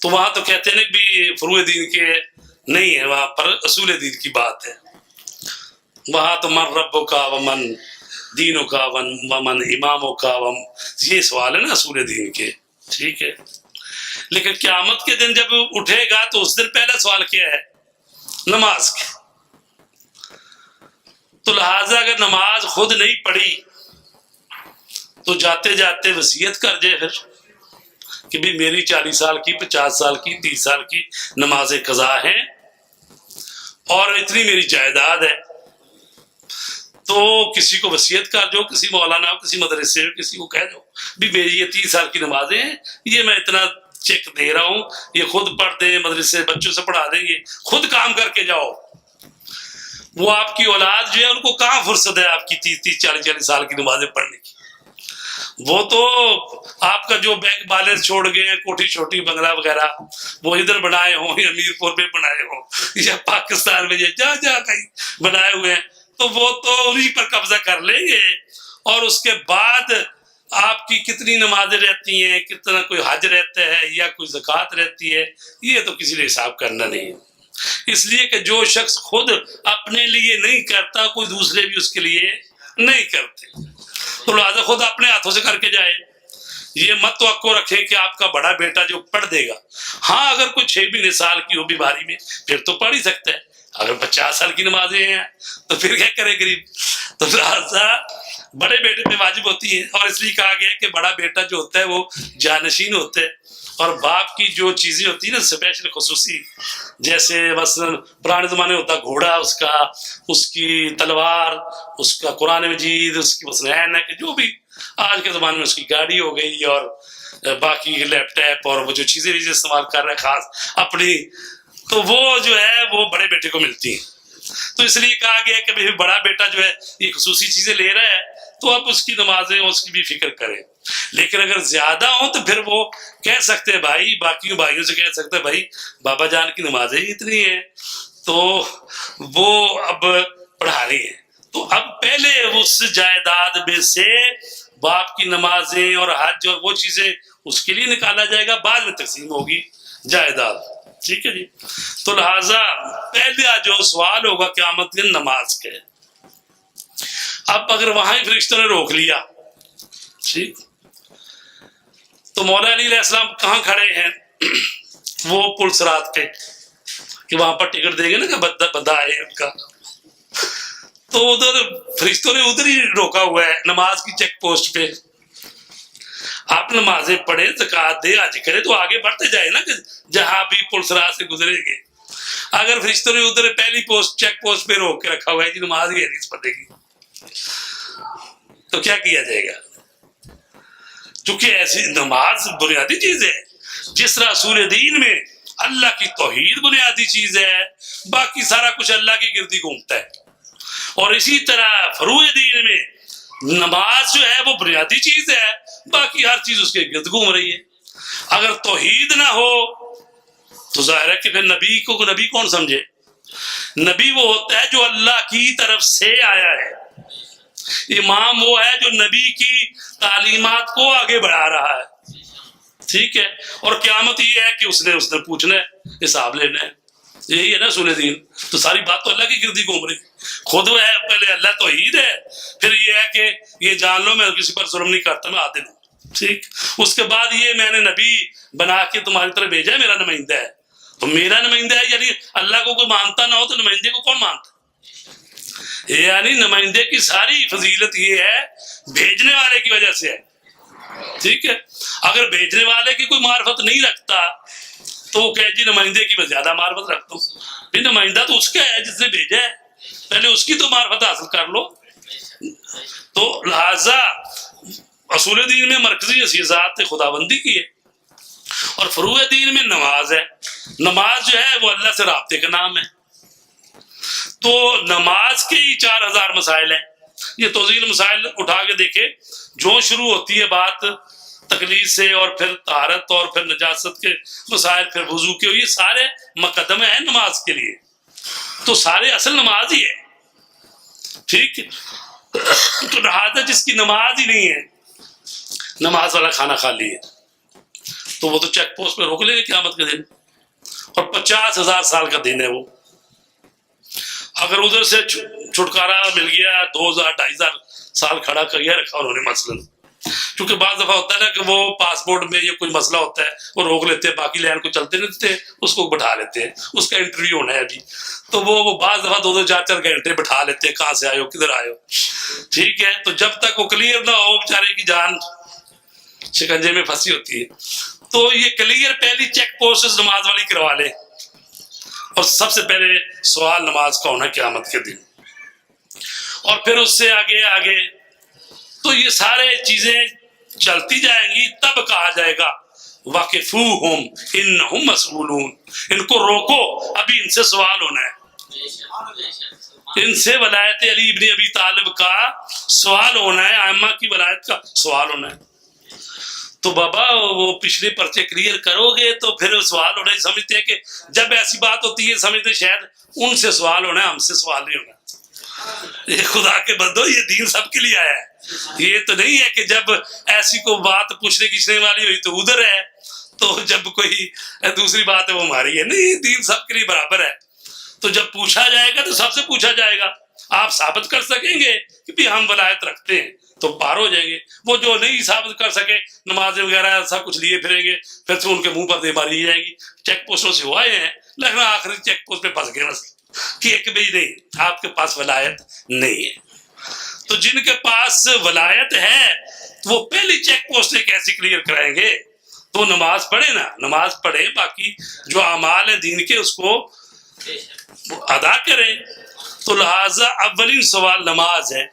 تو وہاں تو کہتے ہیں بھی فروع دین کے نہیں ہے، وہاں پر اصول دین کی بات ہے. وہاں تو من ربوں کا ومن دینوں کا ومن اماموں کا یہ سوال ہے نا اصول دین کے. ٹھیک ہے، لیکن قیامت کے دن جب اٹھے گا تو اس دن پہلا سوال کیا ہے؟ نماز کا. تو لہٰذا اگر نماز خود نہیں پڑھی تو جاتے جاتے وصیت کر جائے پھر کہ بھی میری 40 سال کی 50 سال کی 30 سال کی نماز قضا ہیں اور اتنی میری جائیداد ہے. تو کسی کو وصیت کر جو، کسی مولانا کسی مدرسے کسی کو کہہ دو بھی میری یہ 30 سال کی نمازیں ہیں، یہ میں اتنا چیک دے رہا ہوں، یہ خود پڑھ دیں، مدرسے بچوں سے پڑھا دیں، یہ خود کام کر کے جاؤ. وہ آپ کی اولاد جو ہے ان کو کہاں فرصت ہے آپ کی 30 40 سال کی نمازیں پڑھنے کی. وہ تو آپ کا جو بینک بیلنس چھوڑ گئے ہیں، کوٹھی چھوٹی بنگلہ وغیرہ وہ ادھر بنائے ہوں یا میر پور میں بنائے ہوں یا پاکستان میں جا کہیں بنائے ہوئے ہیں، تو وہ تو انہیں پر قبضہ کر لیں گے. اور اس کے بعد آپ کی کتنی نمازیں رہتی ہیں، کتنا کوئی حج رہتا ہے یا کوئی زکوٰۃ رہتی ہے، یہ تو کسی نے حساب کرنا نہیں ہے. اس لیے کہ جو شخص خود اپنے لیے نہیں کرتا کوئی دوسرے بھی اس کے لیے نہیں کرتے. تو لہٰذا خود اپنے ہاتھوں سے کر کے جائے. یہ مت توقع رکھے کہ آپ کا بڑا بیٹا جو پڑھ دے گا. ہاں اگر کوئی 6 مہینے سال کی ہو بیماری میں پھر تو پڑھ ہی سکتا ہے. اگر 50 سال کی نمازیں ہیں تو پھر کیا کرے غریب. تو لہٰذا بڑے بیٹے پہ واجب ہوتی ہے. اور اس لیے کہا گیا کہ بڑا بیٹا جو ہوتا ہے وہ جانشین ہوتا ہے، اور باپ کی جو چیزیں ہوتی ہیں نا اسپیشل خصوصی، جیسے مثلا پرانے زمانے ہوتا گھوڑا، اس کی تلوار، اس کا قرآن مجید، اس کی مثلا اینک، جو بھی آج کے زمانے میں اس کی گاڑی ہو گئی، اور باقی لیپ ٹاپ اور وہ جو چیزیں بھی استعمال کر رہے ہیں خاص اپنی، تو وہ جو ہے وہ بڑے بیٹے کو ملتی ہیں. تو اس لیے کہا گیا کہ بڑا بیٹا جو ہے یہ خصوصی چیزیں لے رہا ہے تو اب اس کی نمازیں اس کی بھی فکر کریں. لیکن اگر زیادہ ہو تو پھر وہ کہہ سکتے ہیں بھائی، باقی بھائیوں سے کہہ سکتے ہیں بھائی بابا جان کی نمازیں ہی اتنی ہیں تو وہ اب پڑھا رہی ہیں، تو اب پہلے اس جائیداد میں سے باپ کی نمازیں اور حج اور وہ چیزیں اس کے لیے نکالا جائے گا، بعد میں تقسیم ہوگی جائیداد، ٹھیک ہے جی۔ تو لہٰذا پہلا جو سوال ہوگا قیامت کے نماز کے۔ اب اگر وہاں ہی فرشتوں نے روک لیا، ٹھیک، تو مولا علی علیہ السلام کہاں کھڑے ہیں؟ وہ پل صراط پہ، کہ وہاں پر ٹکٹ دیں گے نا کہ بندہ آئے ان کا، تو ادھر فرشتوں نے ادھر ہی روکا ہوا ہے نماز کی چیک پوسٹ پہ۔ آپ نمازیں پڑھیں، زکوٰۃ دے، حج کرے تو آگے بڑھتے جائے نا، کہ جہاں بھی پل صراط سے گزریں گے۔ اگر فرشتوں نے ادھر پہلی پوسٹ چیک پوسٹ پہ روک کے رکھا ہوا ہے جی نماز ہی ہے نہیں اس بندے کی، تو کیا کیا جائے گا؟ چونکہ ایسی نماز بنیادی چیز ہے، جس طرح اصول دین میں اللہ کی توحید بنیادی چیز ہے، باقی سارا کچھ اللہ کی گردی گھومتا ہے، اور اسی طرح فروع دین میں نماز جو ہے وہ بنیادی چیز ہے، باقی ہر چیز اس کے گرد گھوم رہی ہے۔ اگر توحید نہ ہو تو ظاہر ہے کہ پھر نبی کو نبی کون سمجھے؟ نبی وہ ہوتا ہے جو اللہ کی طرف سے آیا ہے، امام وہ ہے جو نبی کی تعلیمات کو آگے بڑھا رہا ہے، ٹھیک ہے، اور قیامت یہ ہے کہ اس نے پوچھنا ہے، حساب لینا ہے، یہی ہے نا اصول دین۔ تو ساری بات تو اللہ کی گردی گھوم رہی، خود وہ ہے پہلے اللہ توحید ہے، پھر یہ ہے کہ یہ جان لو میں کسی پر ظلم نہیں کرتا، میں عادل ہوں، ٹھیک، اس کے بعد یہ میں نے نبی بنا کے تمہاری طرف بھیجا ہے، میرا نمائندہ ہے، تو میرا نمائندہ ہے، یعنی اللہ کو کوئی مانتا نہ ہو تو نمائندے کو کون مانتا؟ یعنی نمائندے کی ساری فضیلت یہ ہے بھیجنے والے کی وجہ سے ہے، ٹھیک ہے۔ اگر بھیجنے والے کی کوئی معرفت نہیں رکھتا تو وہ کہے جی نمائندے کی میں زیادہ معرفت رکھتا ہوں، پھر نمائندہ تو اس کا ہے جس نے بھیجا ہے، پہلے اس کی تو معرفت حاصل کر لو۔ تو لہذا اصول دین میں مرکزی حیثیت خداوندی کی ہے، اور فروع دین میں نماز ہے۔ نماز جو ہے وہ اللہ سے رابطے کا نام ہے، تو نماز کے ہی 4000 مسائل ہیں۔ یہ توضیل مسائل اٹھا کے دیکھے، جو شروع ہوتی ہے بات تقلید سے، اور پھر طہارت، اور پھر نجاست کے مسائل، پھر وضو کے، یہ سارے مقدمے ہیں نماز کے لیے، تو سارے اصل نماز ہی ہے، ٹھیک ہے۔ تو لہٰذا جس کی نماز ہی نہیں ہے، نماز والا کھانا کھا لیے، تو وہ تو چیک پوسٹ پہ روک لیں گے قیامت کے دن، اور 50,000 سال کا دن ہے وہ۔ اگر ادھر سے چھٹکارا مل گیا، 2000 2500 سال کھڑا کر رکھا انہوں نے مثلاً، کیونکہ بعض دفعہ ہوتا ہے نا کہ وہ پاسپورٹ میں یہ کوئی مسئلہ ہوتا ہے، وہ روک لیتے ہیں، باقی لائن کو چلتے نہیں دیتے، اس کو بٹھا لیتے ہیں، اس کا انٹرویو ہونا ہے ابھی، تو وہ بعض دفعہ 2 4 گھنٹے بٹھا لیتے ہیں، کہاں سے آئے ہو، کدھر آئے ہو، ٹھیک ہے۔ تو جب تک وہ کلیئر نہ ہو بیچارے کی جان شکنجے میں پھنسی ہوتی ہے، تو یہ کلیئر پہلی چیک پوسٹ نماز والی کروا لے، اور سب سے پہلے سوال نماز کا ہونا قیامت کے دن، اور پھر اس سے آگے تو یہ سارے چیزیں چلتی جائیں گی، تب کہا جائے گا وَقِفُوهُمْ إِنَّهُمْ مَسْئُولُونَ، ان کو روکو، ابھی ان سے سوال ہونا ہے، ان سے ولایت علی ابن ابی طالب کا سوال ہونا ہے، ائمہ کی ولایت کا سوال ہونا ہے۔ تو بابا وہ پچھلے پرچے کلیئر کرو گے تو پھر سوال ہونا ہے، سمجھتے ہیں کہ جب ایسی بات ہوتی ہے سمجھتے شاید ان سے سوال ہونا ہے، ہم سے سوال نہیں ہونا۔ یہ خدا کے بندو، یہ دین سب کے لیے آیا ہے، یہ تو نہیں ہے کہ جب ایسی کوئی بات پوچھنے کھینچنے والی ہوئی تو ادھر ہے، تو جب کوئی دوسری بات ہے وہ ہماری ہے، نہیں، دین سب کے لیے برابر ہے۔ تو جب پوچھا جائے گا تو سب سے پوچھا جائے گا، آپ ثابت کر سکیں گے کہ بھی ہم ولایت رکھتے ہیں تو پار ہو جائیں گے، وہ جو نہیں ثابت کر سکے، نمازیں وغیرہ سب کچھ لیے پھریں گے، پھر تو ان کے منہ پر دے ماری جائے گی۔ چیک پوسٹوں سے ہوئے ہیں، لیکن آخری چیک پوسٹ پہ پھنس گئے کہ ایک بھی نہیں، آپ کے پاس ولایت نہیں ہے۔ تو جن کے پاس ولایت ہے وہ پہلی چیک پوسٹ کیسے کلیئر کرائیں گے؟ تو نماز پڑھے نا، نماز پڑھے، باقی جو اعمال ہیں دین کے اس کو ادا کریں۔ تو لہٰذا اولین سوال نماز ہے،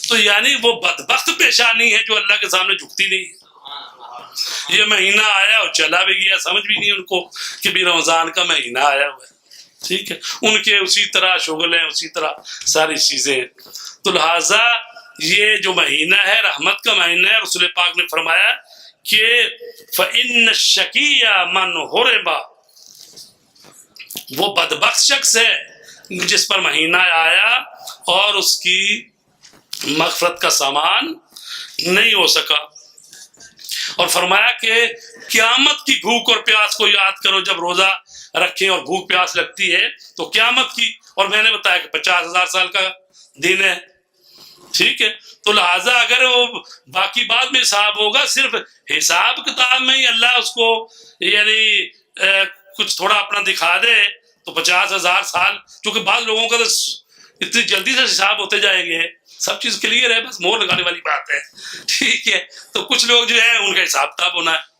تو یعنی وہ بدبخت پیشانی ہے جو اللہ کے سامنے جھکتی نہیں ہے۔ یہ مہینہ آیا اور چلا بھی گیا، سمجھ بھی نہیں ان کو کہ بھی رمضان کا مہینہ آیا ہوا ہے، ٹھیک ہے، ان کے اسی طرح شغل ہیں، اسی طرح ساری چیزیں۔ تو لہٰذا یہ جو مہینہ ہے رحمت کا مہینہ ہے. رسول پاک نے فرمایا کہ فَإِنَّ الشَّقِيَّ مَنْ حُرِمَ، وہ بدبخت شخص ہے جس پر مہینہ آیا اور اس کی مغفرت کا سامان نہیں ہو سکا. اور فرمایا کہ قیامت کی بھوک اور پیاس کو یاد کرو جب روزہ رکھیں اور بھوک پیاس لگتی ہے تو قیامت کی. اور میں نے بتایا کہ 50,000 سال کا دن ہے. ٹھیک ہے، تو لہٰذا اگر وہ باقی بعد میں حساب ہوگا، صرف حساب کتاب میں ہی اللہ اس کو یعنی کچھ تھوڑا اپنا دکھا دے تو 50,000 سال، چونکہ بعض لوگوں کا تو اتنی جلدی سے حساب ہوتے جائیں گے، سب چیز کلیئر ہے، بس مور لگانے والی بات ہے. ٹھیک ہے، تو کچھ لوگ جو ہیں ان کا حساب کتاب ہونا ہے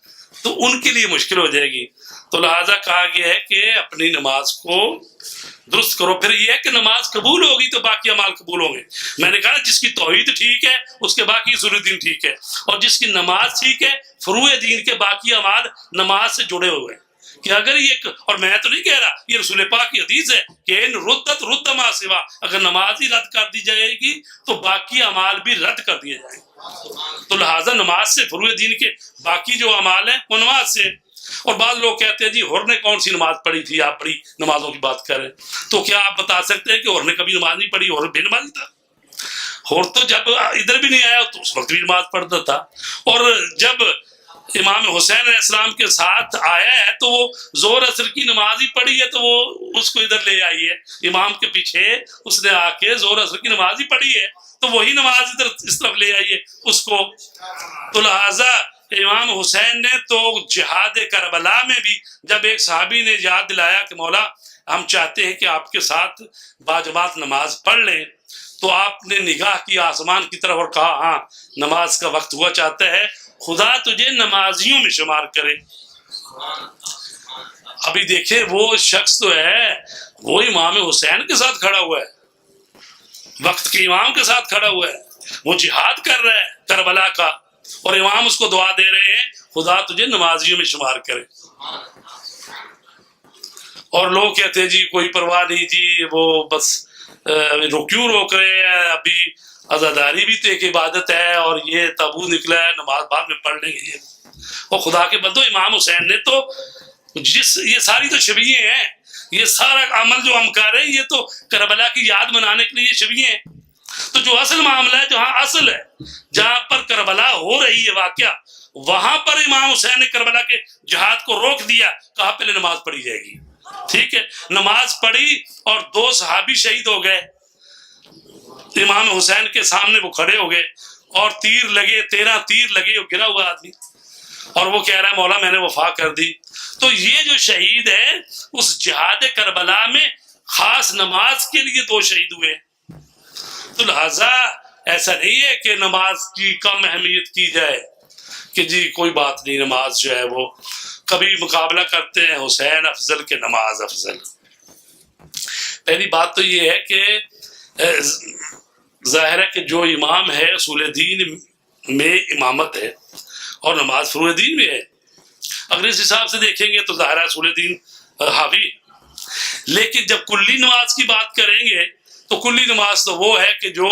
تو ان کے لیے مشکل ہو جائے گی. تو لہٰذا کہا گیا ہے کہ اپنی نماز کو درست کرو. پھر یہ ہے کہ نماز قبول ہوگی تو باقی اعمال قبول ہوں گے. میں نے کہا جس کی توحید ٹھیک ہے اس کے باقی اصول دین ٹھیک ہے، اور جس کی نماز ٹھیک ہے فروع دین کے باقی اعمال نماز سے جڑے ہوئے ہیں. کہ اگر یہ، اور میں تو نہیں کہہ رہا، یہ رسول پاک کی حدیث ہے کہ ان ردت رد ما سوا، اگر نماز ہی رد کر دی جائے گی تو باقی اعمال بھی رد کر دیے جائیں گے. تو لہٰذا نماز سے فروع دین کے باقی جو اعمال ہیں وہ نماز سے. اور بعض لوگ کہتے ہیں جی ہور نے کون سی نماز پڑھی تھی، آپ بڑی نمازوں کی بات کر رہے ہیں. تو کیا آپ بتا سکتے ہیں کہ ہور نے کبھی نماز نہیں پڑھی؟ ہور بے نمازی تھا. ہور تو جب ادھر بھی نہیں آیا تو اس وقت بھی نماز پڑھتا تھا، اور جب امام حسین علیہ السلام کے ساتھ آیا ہے تو وہ زور اثر کی نماز ہی پڑھی ہے تو وہ اس کو ادھر لے آئی ہے. امام کے پیچھے اس نے آ کے زور اثر کی نماز ہی پڑھی ہے تو وہی نماز ادھر اس طرف لے آئی ہے اس کو. تو لہٰذا امام حسین نے تو جہاد کربلا میں بھی جب ایک صحابی نے یاد دلایا کہ مولا ہم چاہتے ہیں کہ آپ کے ساتھ باجماعت نماز پڑھ لیں، تو آپ نے نگاہ کی آسمان کی طرف اور کہا ہاں نماز کا وقت ہوا چاہتا ہے، خدا تجھے نمازیوں میں شمار کرے. ابھی دیکھیں وہ شخص تو ہے وہ امام حسین کے ساتھ کھڑا ہوا ہے، وقت کے امام کے ساتھ کھڑا ہوا ہے، وہ جہاد کر رہا ہے کربلا کا، اور امام اس کو دعا دے رہے ہیں خدا تجھے نمازیوں میں شمار کرے. اور لوگ کہتے ہیں جی کوئی پرواہ نہیں جی، وہ بس کیوں روک رہے ہیں، ابھی عزاداری بھی تو ایک عبادت ہے، اور یہ تابوت نکلا ہے نماز بعد میں پڑھ لیں گے. اور خدا کے بندو امام حسین نے تو یہ ساری تو شبیہیں ہیں، یہ سارا عمل جو ہم کر رہے ہیں یہ تو کربلا کی یاد منانے کے لیے یہ شبیہیں ہیں. تو جو اصل معاملہ ہے، جہاں اصل ہے، جہاں پر کربلا ہو رہی ہے واقعہ، وہاں پر امام حسین نے کربلا کے جہاد کو روک دیا، کہا پہلے نماز پڑھی جائے گی. ٹھیک ہے، نماز پڑھی اور 2 صحابی شہید ہو گئے. امام حسین کے سامنے وہ کھڑے ہو گئے اور تیر لگے، 13 تیر لگے، وہ گرا ہوا آدمی، اور وہ کہہ رہا ہے مولا میں نے وفا کر دی. تو یہ جو شہید ہے اس جہاد کربلا میں خاص نماز کے لیے 2 شہید ہوئے. تو لہٰذا ایسا نہیں ہے کہ نماز کی کم اہمیت کی جائے کہ جی کوئی بات نہیں، نماز جو ہے وہ کبھی مقابلہ کرتے ہیں حسین افضل کے نماز افضل. پہلی بات تو یہ ہے کہ ظاہر ہے کہ جو امام ہے اصول دین میں امامت ہے اور نماز فروع دین میں ہے. اگر اس حساب سے دیکھیں گے تو ظاہر ہے اصول دین حاوی. لیکن جب کلی نماز کی بات کریں گے تو کلی نماز تو وہ ہے کہ جو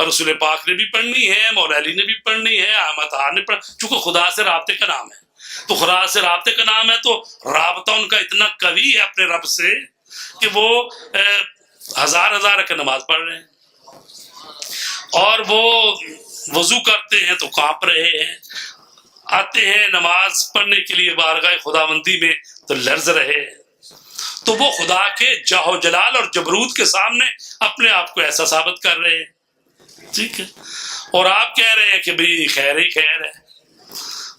رسول پاک نے بھی پڑھنی ہے، مولا علی نے بھی پڑھنی ہے، احمد خان نے چونکہ خدا سے رابطے کا نام ہے تو خدا سے رابطے کا نام ہے تو رابطہ ان کا اتنا قوی ہے اپنے رب سے کہ وہ 1000 رکعت نماز پڑھ رہے ہیں، اور وہ وضو کرتے ہیں تو کانپ رہے ہیں، آتے ہیں نماز پڑھنے کے لیے بارگاہ خداوندی میں تو لرز رہے ہیں. تو وہ خدا کے جاہ و جلال اور جبروت کے سامنے اپنے آپ کو ایسا ثابت کر رہے ہیں. ٹھیک ہے، اور آپ کہہ رہے ہیں کہ بھئی خیر ہی خیر ہے.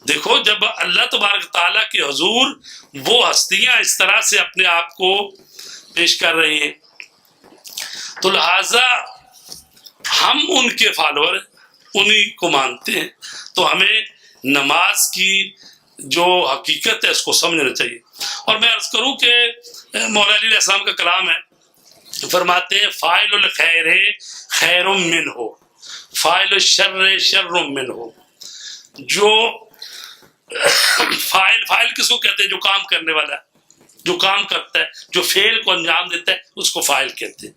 دیکھو جب اللہ تبارک تعالیٰ کے حضور وہ ہستیاں اس طرح سے اپنے آپ کو پیش کر رہی ہیں تو لہٰذا ہم ان کے فالوور انہی کو مانتے ہیں، تو ہمیں نماز کی جو حقیقت ہے اس کو سمجھنا چاہیے. اور میں عرض کروں کہ مولا علی علیہ السلام کا کلام ہے، فرماتے ہیں فاعل الخیر خیر منہ، فاعل الشر شر منہ. جو فاعل کس کو کہتے ہیں؟ جو کام کرنے والا ہے، جو کام کرتا ہے، جو فعل کو انجام دیتا ہے اس کو فاعل کہتے ہیں.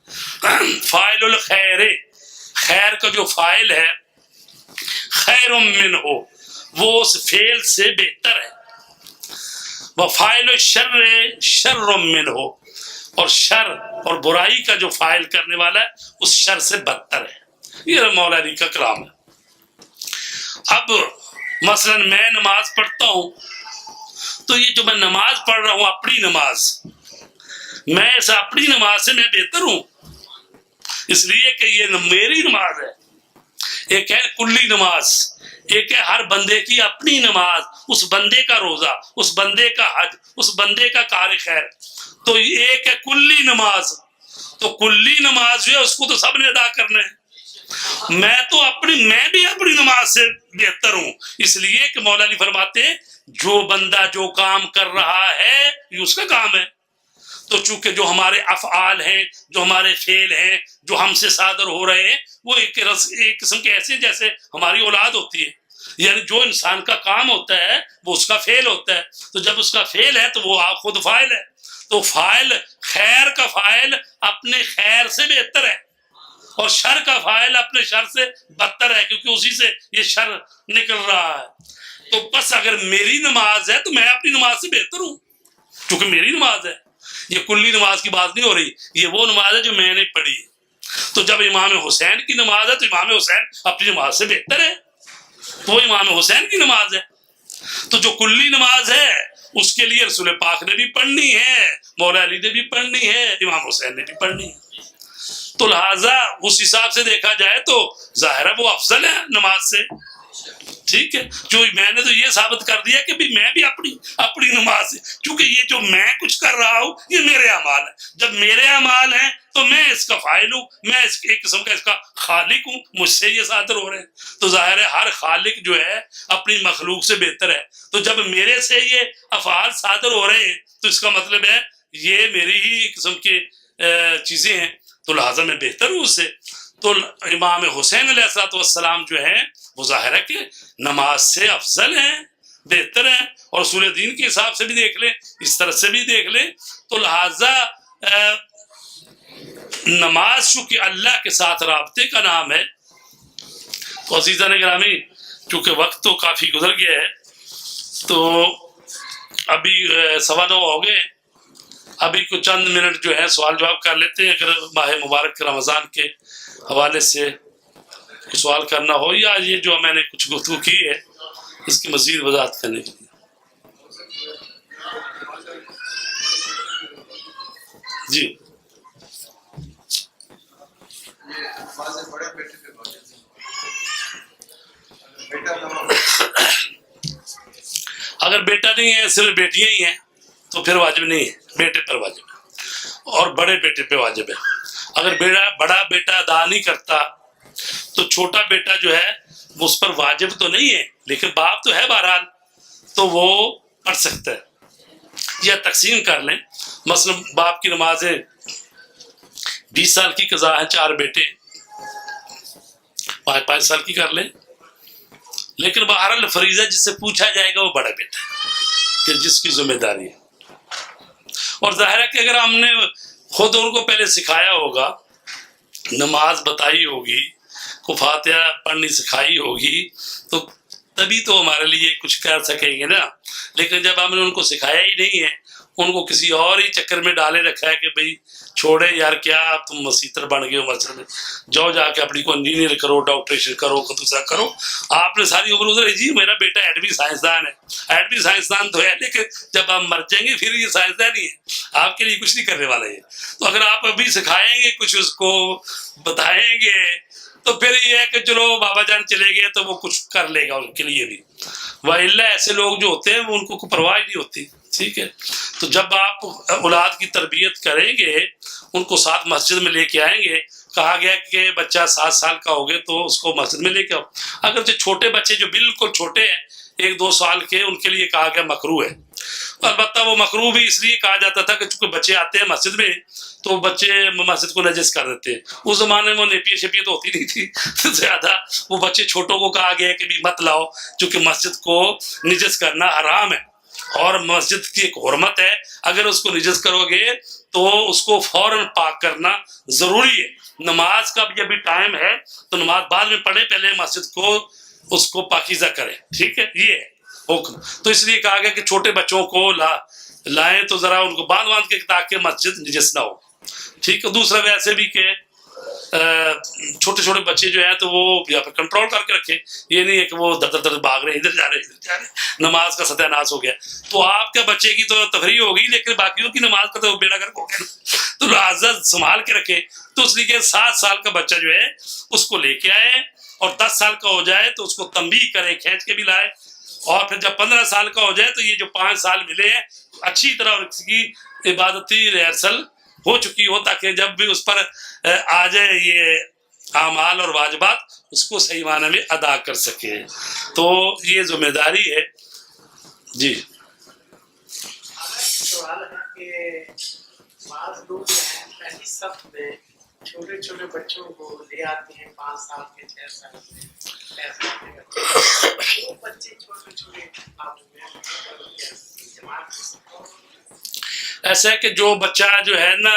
فاعل الخیر خیر کا جو فاعل ہے خیر من ہو وہ اس فعل سے بہتر ہے، وفاعل الشر شر من ہو، اور شر اور برائی کا جو فاعل کرنے والا ہے اس شر سے بدتر ہے۔ یہ مولا علی کا کلام ہے۔ اب مثلا میں نماز پڑھتا ہوں تو یہ جو میں نماز پڑھ رہا ہوں اپنی نماز، میں اس اپنی نماز سے میں بہتر ہوں، اس لیے کہ یہ میری نماز ہے۔ ایک ہے کلی نماز، ایک ہے ہر بندے کی اپنی نماز، اس بندے کا روزہ، اس بندے کا حج، اس بندے کا کار خیر۔ تو ایک ہے کلی نماز، تو کلی نماز جو ہے اس کو تو سب نے ادا کرنا ہے۔ میں بھی اپنی نماز سے بہتر ہوں، اس لیے کہ مولا علی فرماتے ہیں جو بندہ جو کام کر رہا ہے یہ اس کا کام ہے۔ تو چونکہ جو ہمارے افعال ہیں، جو ہمارے فعل ہیں، جو ہم سے صادر ہو رہے ہیں، وہ ایک قسم کے ایسے جیسے ہماری اولاد ہوتی ہے، یعنی جو انسان کا کام ہوتا ہے وہ اس کا فعل ہوتا ہے۔ تو جب اس کا فعل ہے تو وہ خود فاعل ہے، تو فاعل خیر کا فاعل اپنے خیر سے بہتر ہے، اور شر کا فاعل اپنے شر سے بدتر ہے، کیونکہ اسی سے یہ شر نکل رہا ہے۔ تو بس اگر میری نماز ہے تو میں اپنی نماز سے بہتر ہوں، کیونکہ میری نماز ہے۔ یہ کلی نماز کی بات نہیں ہو رہی، یہ وہ نماز ہے جو میں نے پڑھی ہے۔ تو جب امام حسین کی نماز ہے تو امام حسین اپنی نماز سے بہتر ہے، وہ امام حسین کی نماز ہے۔ تو جو کلی نماز ہے اس کے لیے رسول پاک نے بھی پڑھنی ہے، مولا علی نے بھی پڑھنی ہے، امام حسین نے بھی پڑھنی ہے۔ تو لہٰذا اس حساب سے دیکھا جائے تو ظاہر ہے وہ افضل ہے نماز سے، ٹھیک ہے۔ جو میں نے تو یہ ثابت کر دیا کہ میں بھی اپنی نماز سے، کیونکہ یہ جو میں کچھ کر رہا ہوں یہ میرے اعمال ہیں، جب میرے اعمال ہیں تو میں اس کا فاعل ہوں، میں ایک قسم کا اس کا خالق ہوں، مجھ سے یہ صادر ہو رہے ہیں۔ تو ظاہر ہے ہر خالق جو ہے اپنی مخلوق سے بہتر ہے، تو جب میرے سے یہ افعال صادر ہو رہے ہیں تو اس کا مطلب ہے یہ میری ہی قسم کی چیزیں ہیں، تو لہٰذا میں بہتر ہوں اس سے۔ تو امام حسین علیہ السلام جو ہیں وہ ظاہر ہے کہ نماز سے افضل ہیں، بہتر ہیں، اور اصول دین کے حساب سے بھی دیکھ لیں، اس طرح سے بھی دیکھ لیں، تو لہٰذا نماز چونکہ اللہ کے ساتھ رابطے کا نام ہے۔ تو عزیزان گرامی چونکہ وقت تو کافی گزر گیا ہے، تو ابھی 9:15 ہو گئے، ابھی کچھ چند منٹ جو ہے سوال جواب کر لیتے ہیں، اگر ماہ مبارک رمضان کے حوالے سے کچھ سوال کرنا ہو، یا یہ جو میں نے کچھ گفتگو کی ہے اس کی مزید وضاحت کرنے کے لیے۔ جی اگر بیٹا نہیں ہے، صرف بیٹیاں ہی ہیں تو پھر واجب نہیں ہے، بیٹے پر واجب ہے اور بڑے بیٹے پہ واجب ہے۔ اگر بڑا بیٹا ادا نہیں کرتا تو چھوٹا بیٹا جو ہے وہ اس پر واجب تو نہیں ہے، لیکن باپ تو ہے بہرحال، تو وہ پڑھ سکتا ہے یا تقسیم کر لیں۔ مثلا باپ کی نمازیں 20 سال کی قضا ہے، 4 بیٹے 5 سال کی کر لیں، لیکن بہرحال فریضہ جس سے پوچھا جائے گا وہ بڑا بیٹا ہے کہ جس کی ذمہ داری ہے۔ اور ظاہر ہے کہ اگر ہم نے خود ان کو پہلے سکھایا ہوگا، نماز بتائی ہوگی، کو فاتحہ پڑھنی سکھائی ہوگی، تو تبھی تو ہمارے لیے کچھ کر سکیں گے نا۔ لیکن جب ہم نے ان کو سکھایا ہی نہیں ہے، ان کو کسی اور ہی چکر میں ڈالے رکھا ہے کہ بھئی چھوڑے یار، کیا آپ تم مسیتر بن گئے ہو مسجد میں، جاؤ جا کے اپنی کو انجینئر کرو، ڈاکٹریشن کرو، دوسرا کرو۔ آپ نے ساری عمر ادھر، جی میرا بیٹا ایٹمی سائنسدان ہے، ایٹمی سائنسدان تو ہے، لیکن جب آپ مر جائیں گے پھر یہ سائنسدان ہی ہے، آپ کے لیے کچھ نہیں کرنے والا ہے۔ تو اگر آپ ابھی سکھائیں گے، کچھ اس کو بتائیں گے، تو پھر یہ ہے کہ چلو بابا جان چلے گئے تو وہ کچھ کر لے گا ان کے لیے بھی، وَإِلَّا ایسے لوگ جو ہوتے ہیں وہ ان کو پرواہ نہیں ہوتی، ٹھیک ہے۔ تو جب آپ اولاد کی تربیت کریں گے، ان کو ساتھ مسجد میں لے کے آئیں گے، کہا گیا کہ بچہ 7 سال کا ہو گئے تو اس کو مسجد میں لے کے آؤ۔ اگرچہ چھوٹے بچے جو بالکل چھوٹے ہیں 1-2 سال کے، ان کے لیے کہا گیا مکروہ ہے، البتہ وہ مکروہ بھی اس لیے کہا جاتا تھا کہ چونکہ بچے آتے ہیں مسجد میں تو بچے مسجد کو نجس کر دیتے ہیں۔ اس زمانے میں وہ نیپیاں شیپیاں تو ہوتی نہیں تھی زیادہ، وہ بچے چھوٹوں کو کہا گیا کہ بھی مت لاؤ، چونکہ مسجد کو نجس کرنا حرام ہے۔ اور مسجد کی ایک حرمت ہے، اگر اس کو نجس کرو گے تو اس کو فوراً پاک کرنا ضروری ہے. نماز کا بھی ابھی ٹائم ہے تو نماز بعد میں پڑھیں، پہلے مسجد کو اس کو پاکیزہ کریں. ٹھیک ہے، یہ ہے حکم. تو اس لیے کہا گیا کہ چھوٹے بچوں کو لائیں تو ذرا ان کو باندھ کے تاکہ مسجد نجس نہ ہو. ٹھیک ہے. دوسرا ویسے بھی کہ چھوٹے چھوٹے بچے جو ہیں تو وہ یا پھر کنٹرول کر کے رکھے، یہ نہیں ہے کہ وہ در در بھاگ رہے ہیں، ادھر جا رہے ادھر جا رہے، نماز کا ستیہ ناش ہو گیا. تو آپ کے بچے کی تو تفریح ہوگی لیکن باقیوں کی نماز کا تو بیڑا گرک ہو گیا. تو لہٰذا سنبھال کے رکھے. تو اس لیے 7 سال کا بچہ جو ہے اس کو لے کے آئے اور 10 سال کا ہو جائے تو اس کو تنبیہ کرے، کھینچ کے بھی لائے. اور پھر جب 15 سال کا ہو جائے تو یہ جو 5 سال ملے ہیں اچھی طرح اس کی عبادتی ریہرسل ہو چکی ہو، تاکہ جب بھی اس پر آ جائے یہ اعمال اور واجبات اس کو صحیح معنی میں ادا کر سکے. تو یہ ذمہ داری ہے. جی سوال ہے کہ بعض لوگ ہیں پہلی صف میں چھوٹے چھوٹے بچوں کو لے آتے ہیں 5 سال کے 6 سال کے وہ بچے چھوٹے چھوٹے ایسا ہے کہ جو بچہ جو ہے نا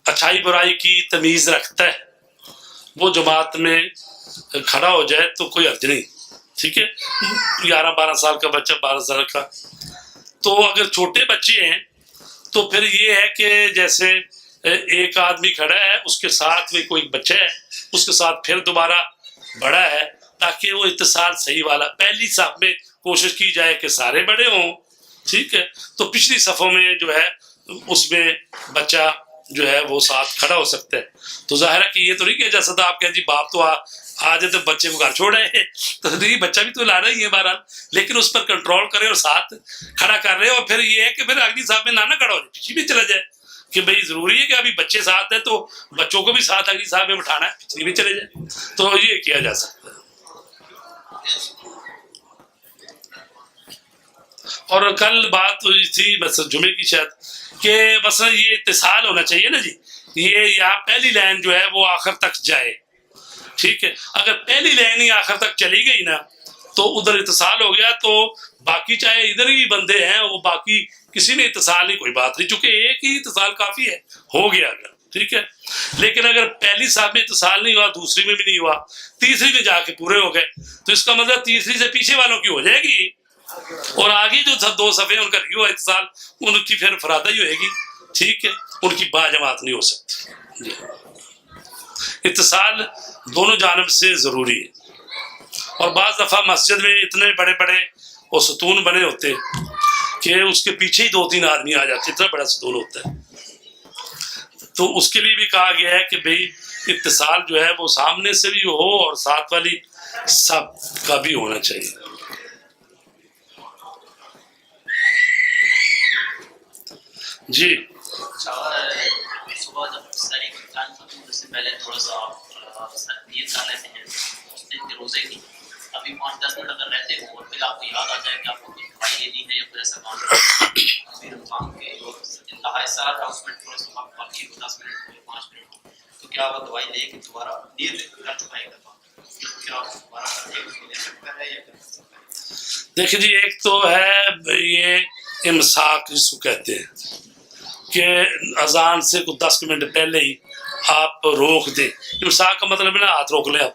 اچھائی برائی کی تمیز رکھتا ہے وہ جماعت میں کھڑا ہو جائے تو کوئی حرج نہیں. ٹھیک ہے. 11-12 سال کا بچہ 12 سال کا. تو اگر چھوٹے بچے ہیں تو پھر یہ ہے کہ جیسے ایک آدمی کھڑا ہے اس کے ساتھ بھی کوئی بچہ ہے اس کے ساتھ پھر دوبارہ بڑا ہے تاکہ وہ اتصال صحیح والا. پہلی صف میں کوشش کی جائے کہ سارے بڑے ہوں. ٹھیک ہے. تو پچھلی صفوں میں جو ہے اس میں بچہ جو ہے وہ ساتھ کھڑا ہو سکتا ہے. تو ظاہر ہے کہ یہ تو نہیں کہ جیسا تھا آپ کہیں جی باپ تو آ جائے تو بچے کو گھر چھوڑ رہے ہیں تو نہیں، بچہ بھی تو لا رہا ہی ہے بہرحال، لیکن اس پر کنٹرول کرے اور ساتھ کھڑا کر رہے. اور پھر یہ ہے کہ پھر اگلی صاحب میں نہ کھڑا ہو جائے، پیچھے بھی چلا جائے کہ بھائی ضروری ہے کہ ابھی بچے ساتھ ہیں تو بچوں کو بھی ساتھ اگلی صاحب میں بٹھانا ہے، پچھلی بھی چلے جائے. تو یہ کیا جا سکتا ہے. اور کل بات ہوئی تھی بس جمعے کی شاید کہ مثلا یہ اتصال ہونا چاہیے نا جی، یہ یہاں پہلی لائن جو ہے وہ آخر تک جائے. ٹھیک ہے. اگر پہلی لائن ہی آخر تک چلی گئی نا تو ادھر اتصال ہو گیا تو باقی چاہے ادھر ہی بندے ہیں وہ باقی کسی میں اتصال نہیں، کوئی بات نہیں، چونکہ ایک ہی اتصال کافی ہے، ہو گیا اگر. ٹھیک ہے. لیکن اگر پہلی صاحب میں اتصال نہیں ہوا، دوسری میں بھی نہیں ہوا، تیسری میں جا کے پورے ہو گئے تو اس کا مطلب تیسری سے پیچھے والوں کی ہو جائے گی اور آگے جو 2 صفحے ان کا نہیں ہوا اتصال ان کی پھر فرادہ ہی ہوئے گی. ٹھیک ہے. ان کی با جماعت نہیں ہو سکتی. جی. اتصال دونوں جانب سے ضروری ہے. اور بعض دفعہ مسجد میں اتنے بڑے بڑے وہ ستون بنے ہوتے کہ اس کے پیچھے ہی 2-3 آدمی آ جاتے، اتنا بڑا ستون ہوتا ہے. تو اس کے لیے بھی کہا گیا ہے کہ بھئی اتصال جو ہے وہ سامنے سے بھی ہو اور ساتھ والی سب کا بھی ہونا چاہیے. جی صبح جب ساری ختم ہونے سے پہلے تھوڑا سا نیت کر لیتے ہیں اس دن کے روزے کی، ابھی 5-10 منٹ اگر رہتے ہو اور پھر آپ کو یاد آ جائے کہ آپ کو کوئی دوائی لینی ہے یا کوئی ایسا کام ابھی رمضان کے انتہا سارا تھا اس میں تھوڑا سا باقی 10 منٹ ہو 5 منٹ ہو تو کیا وہ دوائی لے کے دوبارہ نیت کر چکا ہے کیا دوبارہ لے سکتا ہے یا دیکھیں جی، ایک تو ہے یہ امساک جس کو کہتے ہیں کہ اذان سے کچھ 10 منٹ پہلے ہی آپ روک دیں. امساک کا مطلب ہے نا ہاتھ روک لیں آپ.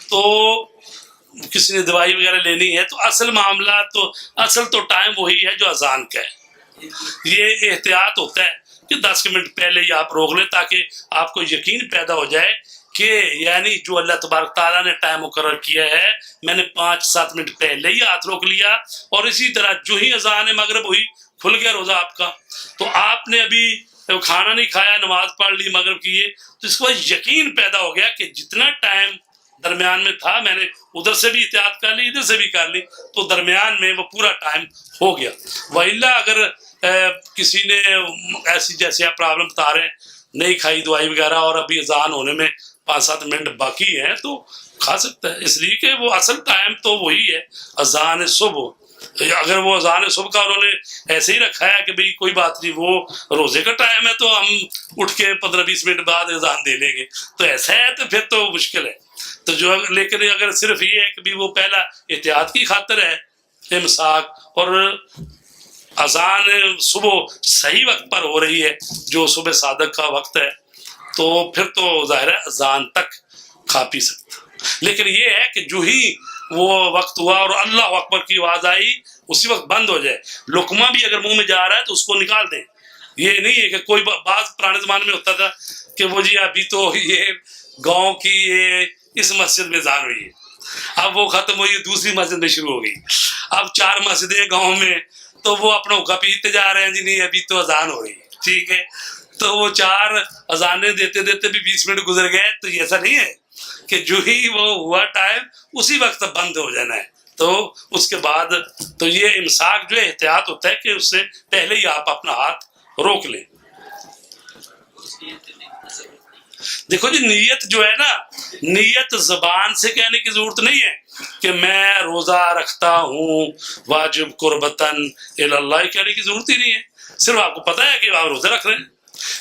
تو کسی نے دوائی وغیرہ لینی ہے تو اصل معاملہ تو اصل تو ٹائم وہی ہے جو اذان کا ہے. یہ احتیاط ہوتا ہے کہ 10 منٹ پہلے ہی آپ روک لیں تاکہ آپ کو یقین پیدا ہو جائے کہ یعنی جو اللہ تبارک تعالیٰ نے ٹائم مقرر کیا ہے میں نے 5-7 منٹ پہلے ہی ہاتھ روک لیا اور اسی طرح جو ہی اذان مغرب ہوئی کھل گیا روزہ آپ کا. تو آپ نے ابھی کھانا نہیں کھایا، نماز پڑھ لی مغرب کی، تو اس کو یقین پیدا ہو گیا کہ جتنا ٹائم درمیان میں تھا میں نے ادھر سے بھی احتیاط کر لی ادھر سے بھی کر لی تو درمیان میں وہ پورا ٹائم ہو گیا. وَإِلَّا اگر کسی نے ایسی جیسے آپ پرابلم بتا رہے ہیں نہیں کھائی دوائی وغیرہ اور ابھی اذان ہونے میں 5-7 منٹ باقی ہیں تو کھا سکتا ہے، اس لیے کہ وہ اصل ٹائم تو وہی ہے اذان صبح. اگر وہ اذان صبح کا انہوں نے ایسے ہی رکھا ہے کہ بھئی کوئی بات نہیں وہ روزے کا ٹائم ہے تو ہم اٹھ کے 15-20 منٹ بعد اذان دے لیں گے تو ایسا ہے تو پھر تو مشکل ہے. تو جو لیکن اگر صرف یہ ہے کہ بھی وہ پہلا احتیاط کی خاطر ہے امساک اور اذان صبح صحیح وقت پر ہو رہی ہے جو صبح صادق کا وقت ہے تو پھر تو ظاہر ہے اذان تک کھا پی سکتا. لیکن یہ ہے کہ جو ہی وہ وقت ہوا اور اللہ اکبر کی آواز آئی اسی وقت بند ہو جائے. لقمہ بھی اگر منہ میں جا رہا ہے تو اس کو نکال دیں. یہ نہیں ہے کہ کوئی بعض پرانے زمانے میں ہوتا تھا کہ وہ جی ابھی تو یہ گاؤں کی یہ اس مسجد میں اذان ہوئی ہے، اب وہ ختم ہوئی دوسری مسجد میں شروع ہو گئی، اب 4 مسجدیں گاؤں میں تو وہ اپنا حکا پیتے جا رہے ہیں جی نہیں ابھی تو اذان ہو رہی ہے. ٹھیک ہے، تو وہ 4 اذانیں دیتے دیتے بھی 20 منٹ گزر گئے. تو ایسا نہیں ہے کہ جو ہی وہ ہوا ٹائم اسی وقت بند ہو جانا ہے. تو اس کے بعد تو یہ امساک جو ہے احتیاط ہوتا ہے کہ اس سے پہلے ہی آپ اپنا ہاتھ روک لیں. دیکھو جی نیت جو ہے نا، نیت زبان سے کہنے کی ضرورت نہیں ہے کہ میں روزہ رکھتا ہوں واجب قربتاً اللہ کہنے کی ضرورت ہی نہیں ہے. صرف آپ کو پتہ ہے کہ آپ روزہ رکھ رہے ہیں.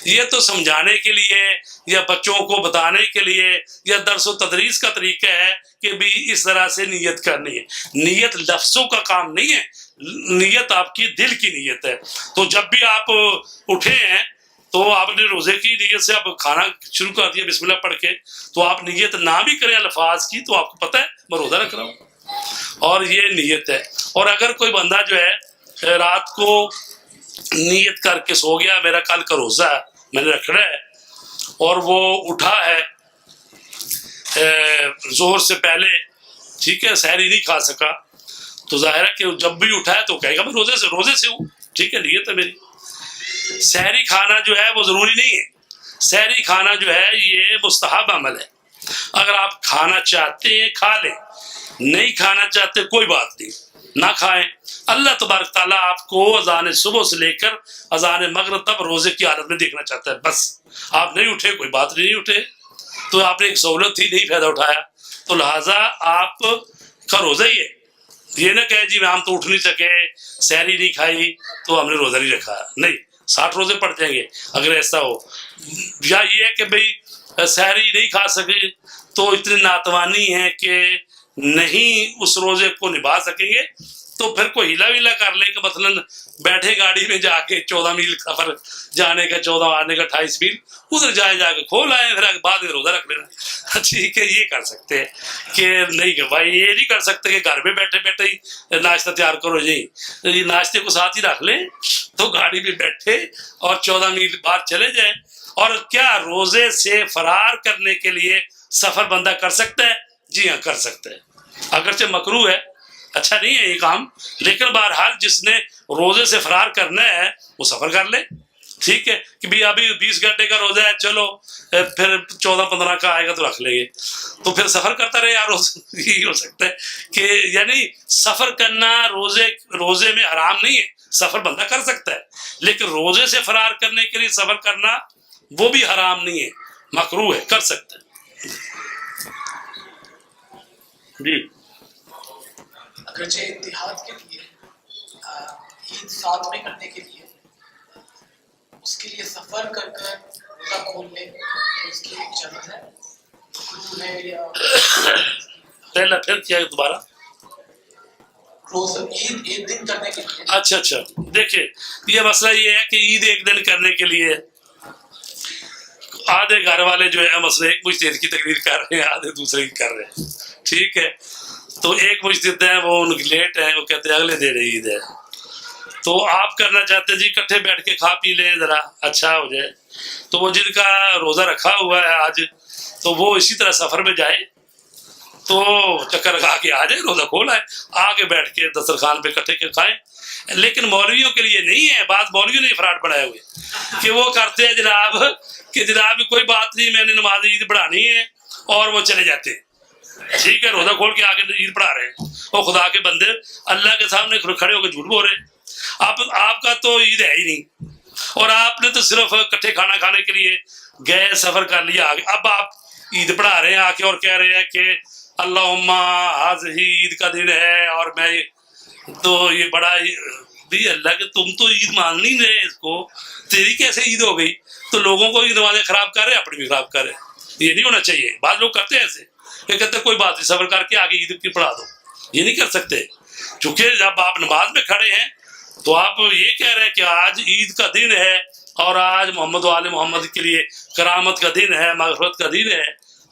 یہ تو سمجھانے کے لیے یا بچوں کو بتانے کے لیے یا درس و تدریس کا طریقہ ہے کہ بھی اس طرح سے نیت کرنی ہے. نیت لفظوں کا کام نہیں ہے، نیت آپ کی دل کی نیت ہے. تو جب بھی آپ اٹھے ہیں تو آپ نے روزے کی نیت سے آپ کھانا شروع کر دیا بسم اللہ پڑھ کے، تو آپ نیت نہ بھی کریں الفاظ کی تو آپ کو پتہ ہے میں روزہ رکھ رہا ہوں اور یہ نیت ہے. اور اگر کوئی بندہ جو ہے رات کو نیت کر کے سو گیا میرا کل کا روزہ ہے میں نے رکھنا ہے اور وہ اٹھا ہے ظہر سے پہلے، ٹھیک ہے، سحری نہیں کھا سکا، تو ظاہر ہے کہ جب بھی اٹھا ہے تو کہے گا میں روزے سے ہوں. ٹھیک ہے، نیت ہے میری. سحری کھانا جو ہے وہ ضروری نہیں ہے. سحری کھانا جو ہے یہ مستحب عمل ہے. اگر آپ کھانا چاہتے ہیں کھا لیں، نہیں کھانا چاہتے کوئی بات نہیں، نہ کھائیں. اللہ تبارک تعالیٰ آپ کو اذان صبح سے لے کر اذان مغرب تک روزے کی حالت میں دیکھنا چاہتا ہے. بس آپ نہیں اٹھے کوئی بات نہیں اٹھے تو آپ نے ایک سہولت ہی نہیں فائدہ اٹھایا، تو لہٰذا آپ کا روزہ ہی ہے. یہ نہ کہے جی ہم تو اٹھ نہیں سکے سحری نہیں کھائی تو ہم نے روزہ نہیں رکھا. نہیں، 60 روزے پڑ جائیں گے اگر ایسا ہو. یا یہ ہے کہ بھئی سحری نہیں کھا سکے تو اتنی ناتوانی ہے کہ نہیں اس روزے کو نبھا سکیں گے تو پھر کوئی ہیلا ویلا کر لے کہ مثلاً بیٹھے گاڑی میں جا کے 14 میل سفر جانے کا 14 آنے کا 28 میل ادھر جا کے کھول آئے پھر بعد میں روزہ رکھ لینا. ٹھیک ہے، یہ کر سکتے ہیں کہ نہیں کہ بھائی یہ نہیں کر سکتے کہ گھر میں بیٹھے بیٹھے ہی ناشتہ تیار کرو. یہ ناشتے کو ساتھ ہی رکھ لیں تو گاڑی میں بیٹھے اور 14 میل باہر چلے جائیں. اور کیا روزے سے فرار کرنے کے لیے سفر بندہ کر سکتا ہے؟ جی ہاں کر سکتا ہے، اگرچہ مکروہ ہے، اچھا نہیں ہے یہ کام، لیکن بہرحال جس نے روزے سے فرار کرنا ہے وہ سفر کر لے. ٹھیک ہے کہ بھی ابھی 20 گھنٹے کا روزہ ہے، چلو پھر 14-15 کا آئے گا تو رکھ لیں گے، تو پھر سفر کرتا رہے. یار یہی ہو سکتا ہے کہ یعنی سفر کرنا روزے میں حرام نہیں ہے، سفر بندہ کر سکتا ہے، لیکن روزے سے فرار کرنے کے لیے سفر کرنا وہ بھی حرام نہیں ہے، مکروہ ہے، کر سکتا ہے. جی اگرچہ اتحاد کے لیے عید ساتھ میں کرنے کے لیے اس کے لیے سفر کر روزہ کھول لیں تو اس کی اجازت ہے؟ پہلا پھر کیا دوبارہ روزہ عید دن کرنے کے لیے. اچھا دیکھیے یہ مسئلہ یہ ہے کہ عید ایک دن کرنے کے لیے آدھے گھر والے جو ہے مسئلہ ایک مجتہد کی تقریر کر رہے ہیں، آدھے دوسرے کی کر رہے ہیں. ٹھیک ہے، تو ایک مجتہد ہیں وہ لیٹ ہیں، وہ کہتے ہیں اگلے دن عید ہے، تو آپ کرنا چاہتے ہیں جی اکٹھے بیٹھ کے کھا پی لیں ذرا اچھا ہو جائے. تو وہ جن کا روزہ رکھا ہوا ہے آج تو وہ اسی طرح سفر میں جائے تو چکر لگا کے آ جائے، روزہ کھول آئے، آ کے بیٹھ کے دسترخوان پہ اکٹھے کے کھائیں. لیکن مولویوں کے لیے نہیں ہے. بعض مولویوں نے فراڈ بنائے ہوئے کہ وہ کرتے ہیں جناب کہ جناب کوئی بات نہیں میں نے نماز عید پڑھانی ہے اور وہ چلے جاتے ہیں. ٹھیک ہے، روزہ کھول کے آ کے عید پڑھا رہے ہیں، وہ خدا کے بندے اللہ کے سامنے کھڑے ہو کے جھوٹ بول رہے ہیں. آپ کا تو عید ہے ہی نہیں اور آپ نے تو صرف اکٹھے کھانا کھانے کے لیے گئے، سفر کر لیا آگے. اب آپ عید پڑھا رہے ہیں آ کے اور کہہ رہے ہیں کہ اللہم آج ہی عید کا دن ہے اور میں تو یہ بڑا بھی اللہ کہ تم تو عید مان نہیں رہے، اس کو تیری کیسے عید ہو گئی؟ تو لوگوں کو نمازیں خراب کر رہے اپنی بھی خراب کر رہے. یہ نہیں ہونا چاہیے. بعض لوگ کرتے ہیں ایسے کہ کہتے ہیں کوئی بات نہیں سفر کر کے آگے عید کی پڑھا دو. یہ نہیں کر سکتے. چونکہ جب آپ نماز میں کھڑے ہیں تو آپ یہ کہہ رہے ہیں کہ آج عید کا دن ہے اور آج محمد و آل محمد کے لیے کرامت کا دن ہے، مغفرت کا دن ہے،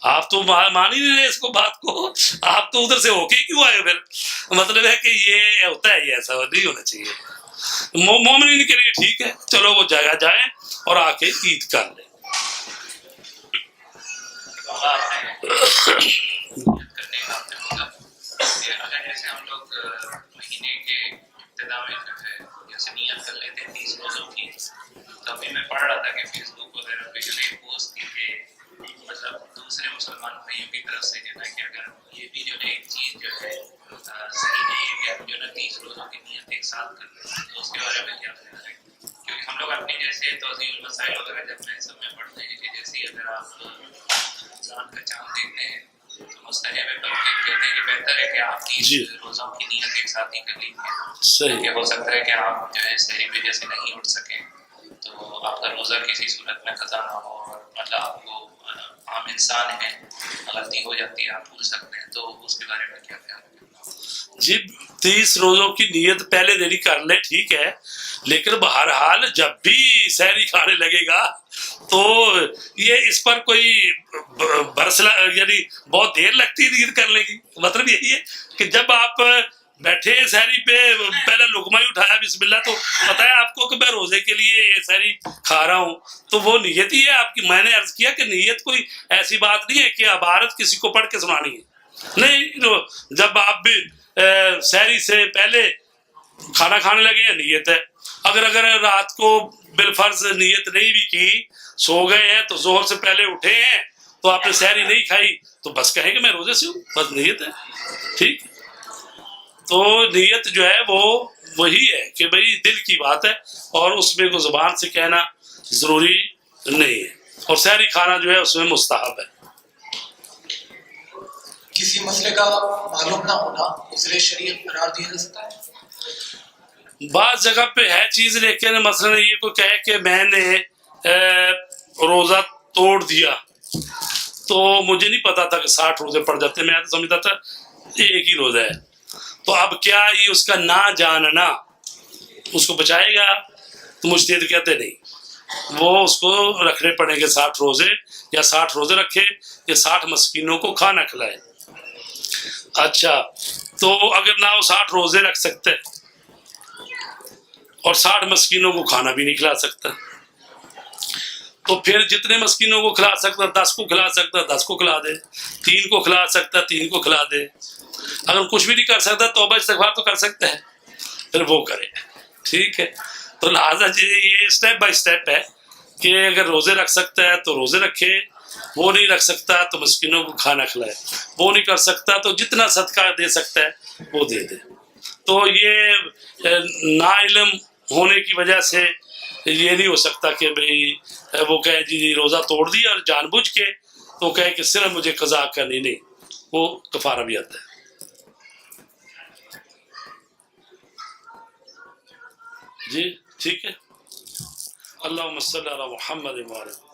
آپ تو مان ہی نہیں رہے اس کو، بات کو، آپ تو ادھر سے ہو کے کیوں آئے؟ پھر مطلب ہے کہ یہ ہوتا ہے، یہ ایسا نہیں ہونا چاہیے۔ مومنین کے لیے ٹھیک ہے، چلو وہ جگہ جائیں اور آ کے عید کر لیں۔ کرنے کا آپ نے بولا کہ اگر جیسے ہم لوگ مہینے کے ابتدا میں جو ہے جیسے نیت کر لیتے ہیں 30 روزوں کی، تو ابھی میں پڑھ رہا تھا کہ فیس بک وغیرہ پہ جو ہے پوسٹ تھی کہ مطلب دوسرے مسلمان بھائیوں کی طرف سے جو ہے کہ اگر یہ بھی جو ہے ایک چیز جو ہے صحیح نہیں ہے کہ آپ جو ہے نا 30 روزوں کی نیت ایک ساتھ کر لیں، تو اس کے بارے میں کیا خیال ہے؟ کیونکہ ہم لوگ اپنے جیسے توضیح المسائل وغیرہ جب میں سب میں پڑھتے ہیں کہ جیسے اگر آپ رمضان کا چاند دیکھتے ہیں تو مستحب ہے، بلکہ کہتے ہیں کہ بہتر ہے کہ آپ 30 روزوں کی نیت ایک ساتھ ہی کر لیجیے، صحیح، کہ ہو سکتا ہے کہ آپ جو ہے سحری پہ جیسے نہیں اٹھ سکیں تو آپ کا روزہ کسی صورت میں قضا نہ ہو، اور مطلب آپ کو عام انسان ہیں، غلطی ہو جاتی ہے، آپ بھول سکتے ہیں، تو اس کے بارے میں کیا خیال ہے؟ جی 30 روزوں کی نیت پہلے دن ہی کر لیں، ٹھیک ہے، لیکن بہرحال جب بھی سحری کھانے لگے گا تو یہ اس پر کوئی برس یعنی بہت دیر لگتی ہے نیت کرنے کی، مطلب یہی ہے کہ جب آپ بیٹھے سحری پہ پہلے لقمہ ہی اٹھایا بسم اللہ، تو پتہ ہے آپ کو کہ میں روزے کے لیے یہ سحری کھا رہا ہوں، تو وہ نیت ہی ہے آپ کی۔ میں نے عرض کیا کہ نیت کوئی ایسی بات نہیں ہے کہ عبارت کسی کو پڑھ کے سنانی ہے، نہیں، جب آپ بھی سحری سے پہلے کھانا کھانے لگے ہیں نیت ہے۔ اگر رات کو بالفرض نیت نہیں بھی کی، سو گئے ہیں تو ظہر سے پہلے اٹھے ہیں تو آپ نے سحری نہیں کھائی تو بس کہیں کہ میں روزے سے ہوں، بس نیت ہے، ٹھیک۔ تو نیت جو ہے وہ وہی ہے کہ بھئی دل کی بات ہے، اور اس میں کو زبان سے کہنا ضروری نہیں ہے، اور سحری کھانا جو ہے اس میں مستحب ہے۔ کسی مسئلے کا معلوم نہ ہونا عذر شریعت قرار دیا جا سکتا ہے؟ بعض جگہ پہ ہے چیز، لیکن مثلا یہ کوئی کہے کہ میں نے روزہ توڑ دیا تو مجھے نہیں پتا تھا کہ 60 روزے پڑ جاتے، میں تو سمجھتا تھا ایک ہی روزہ ہے، تو اب کیا یہ اس کا نہ جاننا اس کو بچائے گا؟ تو مجتہد کہتے نہیں، وہ اس کو رکھنے پڑیں گے 60 روزے، یا 60 روزے رکھے یا 60 مسکینوں کو کھانا کھلائے۔ اچھا، تو اگر نہ وہ 60 روزے رکھ سکتے اور 60 مسکینوں کو کھانا بھی نہیں کھلا سکتا، تو پھر جتنے مسکینوں کو کھلا سکتا 10 کو کھلا سکتا 10 کو کھلا دے، 3 کو کھلا سکتا 3 کو کھلا دے، اگر کچھ بھی نہیں کر سکتا توبہ استغفار تو کر سکتا ہے، پھر وہ کرے، ٹھیک ہے۔ تو لہٰذا یہ اسٹیپ بائی اسٹیپ ہے کہ اگر روزے رکھ سکتا ہے تو روزے رکھے، وہ نہیں رکھ سکتا تو مسکینوں کو کھانا کھلائے، وہ نہیں کر سکتا تو جتنا صدقہ دے سکتا ہے وہ دے دے۔ تو یہ نا علم ہونے کی وجہ سے یہ نہیں ہو سکتا کہ بھئی وہ کہے جی روزہ توڑ دیا اور جان بوجھ کے، تو کہے کہ صرف مجھے قضا کرنی، نہیں، وہ کفارہ بھی آتا ہے۔ جی ٹھیک ہے، اللہم صلی علی محمد وعلی